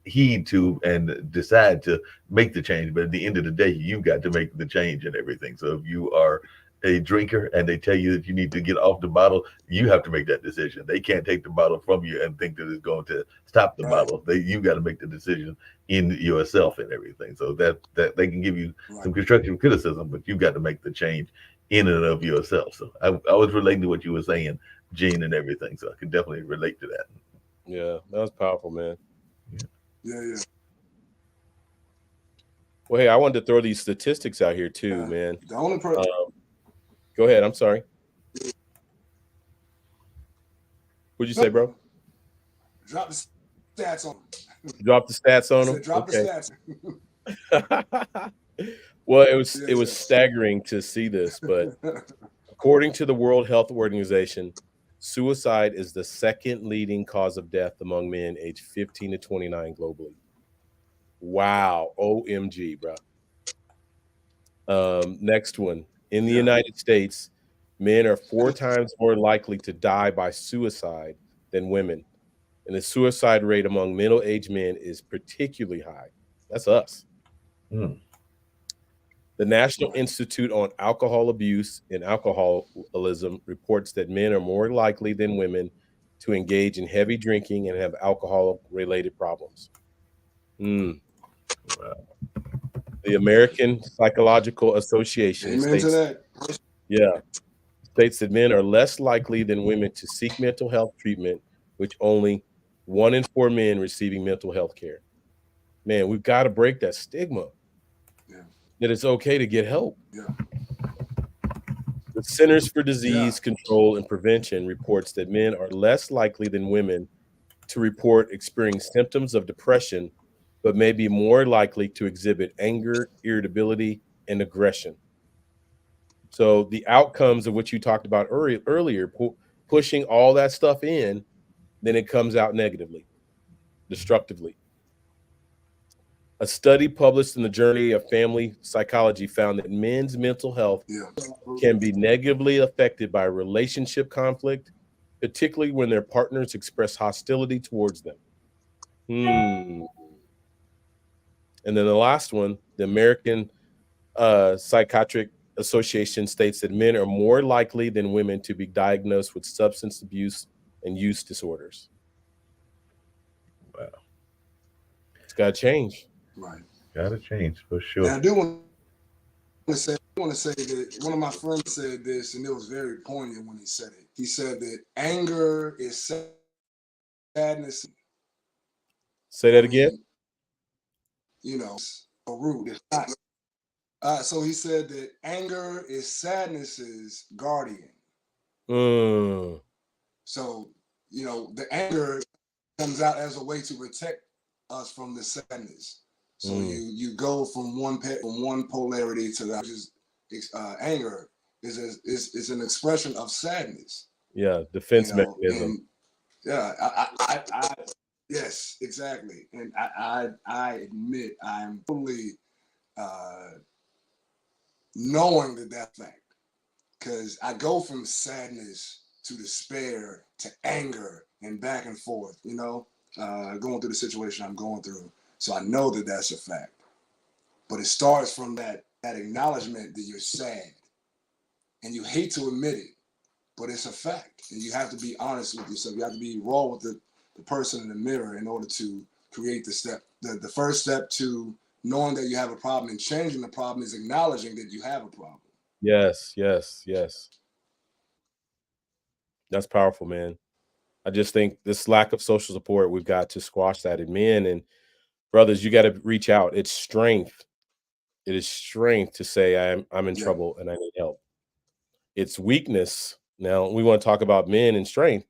heed to and decide to make the change. But at the end of the day, you got to make the change and everything. So if you are a drinker and they tell you that you need to get off the bottle, you have to make that decision. They can't take the bottle from you and think that it's going to stop the Right, bottle. You got to make the decision in yourself and everything. So that they can give you right. some constructive criticism, but you've got to make the change in and of yourself. So I was relating to what you were saying, Gene, and everything. So I can definitely relate to that. yeah, that was powerful, man. Yeah, yeah. Well, hey, I wanted to throw these statistics out here too, man. The only person Go ahead. I'm sorry. What'd you say, bro? drop the stats on. Drop the stats I on them. said drop the Okay. stats. Well, it was Yes, staggering to see this, but yes. according to the World Health Organization, suicide is the second leading cause of death among men aged 15 to 29 globally. Wow. OMG, bro. Next one. In the Yeah, United States, men are 4 times more likely to die by suicide than women. And the suicide rate among middle aged men is particularly high. That's us. Mm, The National right, Institute on Alcohol Abuse and Alcoholism reports that men are more likely than women to engage in heavy drinking and have alcohol related problems. Mm. wow. The American Psychological Association amen to states, that. yeah, states that men are less likely than women to seek mental health treatment, which only 1 in 4 men receiving mental health care. Man, we've got to break that stigma Yeah, that it's okay to get help. yeah. The Centers for Yeah. Disease Control and Prevention reports that men are less likely than women to report experiencing symptoms of depression, but may be more likely to exhibit anger, irritability, and aggression. So the outcomes of what you talked about earlier, pushing all that stuff in, then it comes out negatively, destructively. A study published in the Journal of Family Psychology found that men's mental health Yeah. can be negatively affected by relationship conflict, particularly when their partners express hostility towards them. Hmm. And then the last one, the American Psychiatric Association states that men are more likely than women to be diagnosed with substance abuse and use disorders. Wow. It's got to change. Right. Gotta change for And sure. I do want to say that one of my friends said this, and it was very poignant when he said it. He said that anger is sadness. Say I that again. mean, a root. It's not. So he said that anger is sadness's guardian. Mm, So, the anger comes out as a way to protect us from the sadness. So mm. you go from one polarity to that, which is anger is an expression of sadness. Yeah, defense mechanism. And yeah, I yes, exactly. And I admit I'm totally uh, knowing that that's fact, because I go from sadness to despair to anger and back and forth, going through the situation I'm going through. So I know that that's a fact. But it starts from that acknowledgement that you're sad and you hate to admit it, but it's a fact. And you have to be honest with yourself. You have to be raw with the person in the mirror in order to create the step. The first step to knowing that you have a problem and changing the problem is acknowledging that you have a problem. Yes, yes, yes. That's powerful, man. I just think this lack of social support, we've got to squash that in men and brothers. You got to reach out. It's strength. It is strength to say I'm in Yeah, trouble and I need help. It's weakness. Now we want to talk about men and strength.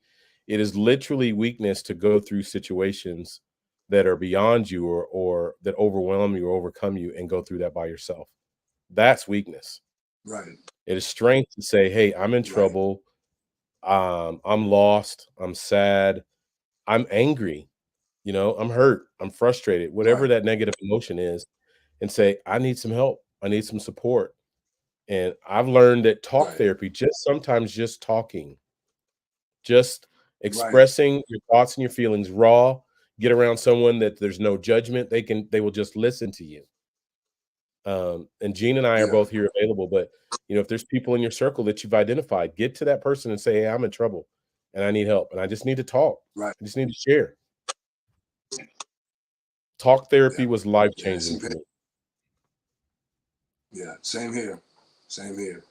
It is literally weakness to go through situations that are beyond you or that overwhelm you or overcome you and go through that by yourself. That's weakness. right, It is strength to say, "Hey, I'm in right, trouble. I'm lost. I'm sad. I'm angry. I'm hurt. I'm frustrated. Whatever right, that negative emotion is, and say, I need some help. I need some support." And I've learned that talk right, therapy, sometimes just talking, just right. expressing your thoughts and your feelings raw, get around someone that there's no judgment, they will just listen to you. And Gene and I are Yeah, both here available, but if there's people in your circle that you've identified, get to that person and say, "Hey, I'm in trouble and I need help and I just need to talk. right. I just need to share." Talk therapy Yeah, was life yeah. changing for me. Yeah, same here. Same here.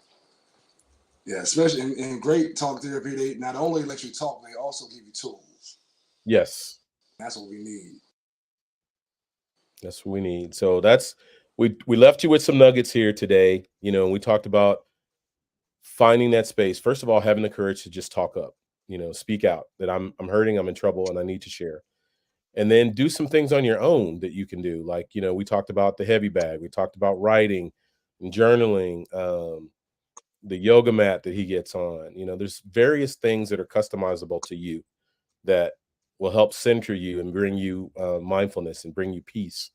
Yeah, especially in great talk therapy, they not only let you talk, they also give you tools. Yes, That's what we need. that's what we need. So we left you with some nuggets here today. We talked about finding that space. First of all, having the courage to just talk up, speak out that I'm hurting, I'm in trouble, and I need to share. And then do some things on your own that you can do. Like, we talked about the heavy bag, we talked about writing and journaling, the yoga mat that he gets on. There's various things that are customizable to you that will help center you and bring you mindfulness and bring you peace.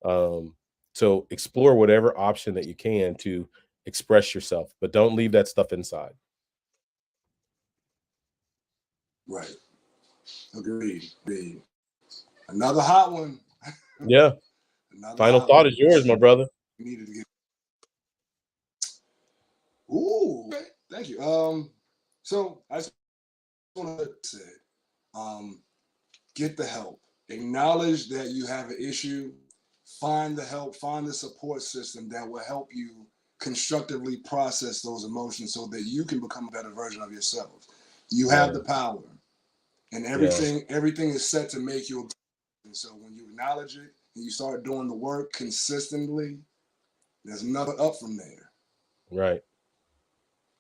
Um, so explore whatever option that you can to express yourself, but don't leave that stuff inside. Right. Agreed. Agreed. Another hot one. Yeah. Another Final hot thought is one. yours, my brother. We needed to get. Ooh. Okay. Thank you. So I just want to say, um, get the help. Acknowledge that you have an issue. Find the help. Find the support system that will help you constructively process those emotions so that you can become a better version of yourself. You Yeah. have the power, and Yeah. everything is set to make you. And so when you acknowledge it and you start doing the work consistently, there's another up from there. Right.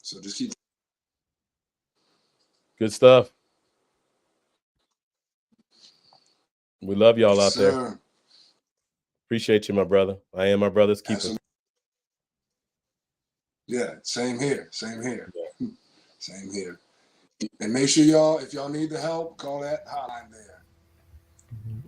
So just keep. Good stuff. We love y'all out there. Sir. Appreciate you, my brother. I am my brother's keeper. Absolutely. Yeah, same here. Same here. Yeah. Same here. And make sure y'all, if y'all need the help, call that hotline there.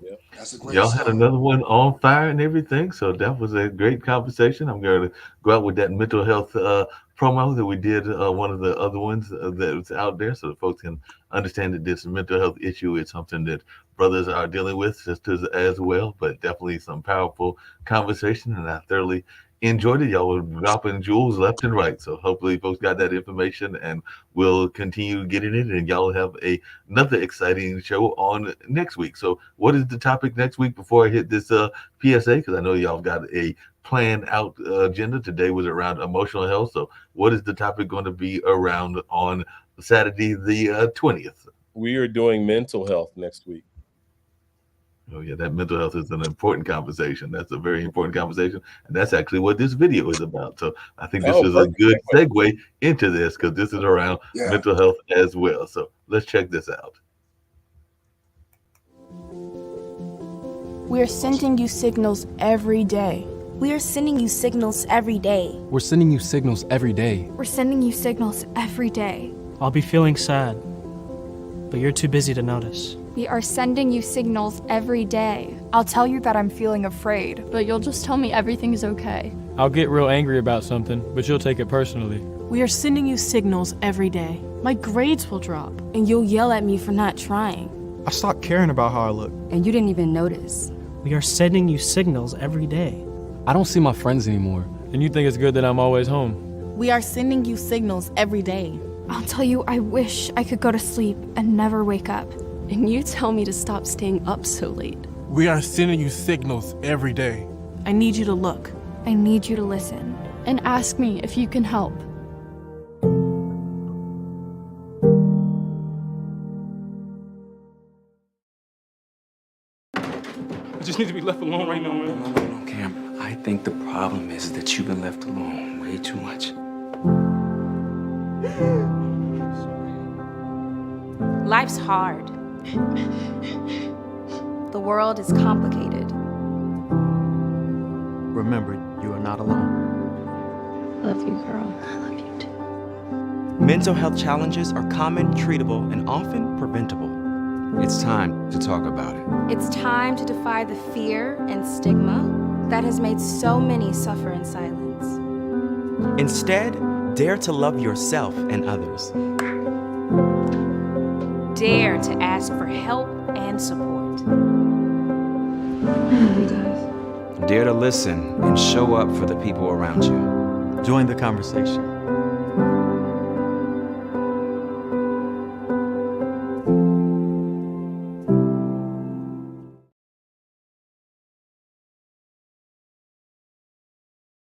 Yeah. That's a great Y'all start. had another one on fire and everything, so that was a great conversation. I'm going to go out with that mental health promo that we did, one of the other ones that was out there, so that folks can understand that this mental health issue is something that brothers are dealing with, sisters as well, but definitely some powerful conversation, and I thoroughly enjoyed it. Y'all were dropping jewels left and right, so hopefully folks got that information, and we'll continue getting it, and y'all have another exciting show on next week. So what is the topic next week before I hit this PSA? Because I know y'all got a planned out agenda. Today was around emotional health. So what is the topic going to be around on Saturday the 20th? We are doing mental health next week. Oh yeah, that mental health is an important conversation. That's a very important conversation, and that's actually what this video is about. So I think this is a good segue into this, because this is around mental health as well. So let's check this out. We are sending you signals every day. We are sending you signals every day. We're sending you signals every day. We're sending you signals every day. I'll be feeling sad, but you're too busy to notice. We are sending you signals every day. I'll tell you that I'm feeling afraid, but you'll just tell me everything's okay. I'll get real angry about something, but you'll take it personally. We are sending you signals every day. My grades will drop. And you'll yell at me for not trying. I stopped caring about how I look. And you didn't even notice. We are sending you signals every day. I don't see my friends anymore. And you think it's good that I'm always home. We are sending you signals every day. I'll tell you, I wish I could go to sleep and never wake up. And you tell me to stop staying up so late. We are sending you signals every day. I need you to look. I need you to listen. And ask me if you can help. I just need to be left alone right now, man. No, Cam. I think the problem is that you've been left alone way too much. Life's hard. The world is complicated. Remember, you are not alone. Love you, girl. I love you too. Mental health challenges are common, treatable, and often preventable. It's time to talk about it. It's time to defy the fear and stigma that has made so many suffer in silence. Instead, dare to love yourself and others. Dare to ask for help and support. I love you guys. Dare to listen and show up for the people around you. Join the conversation.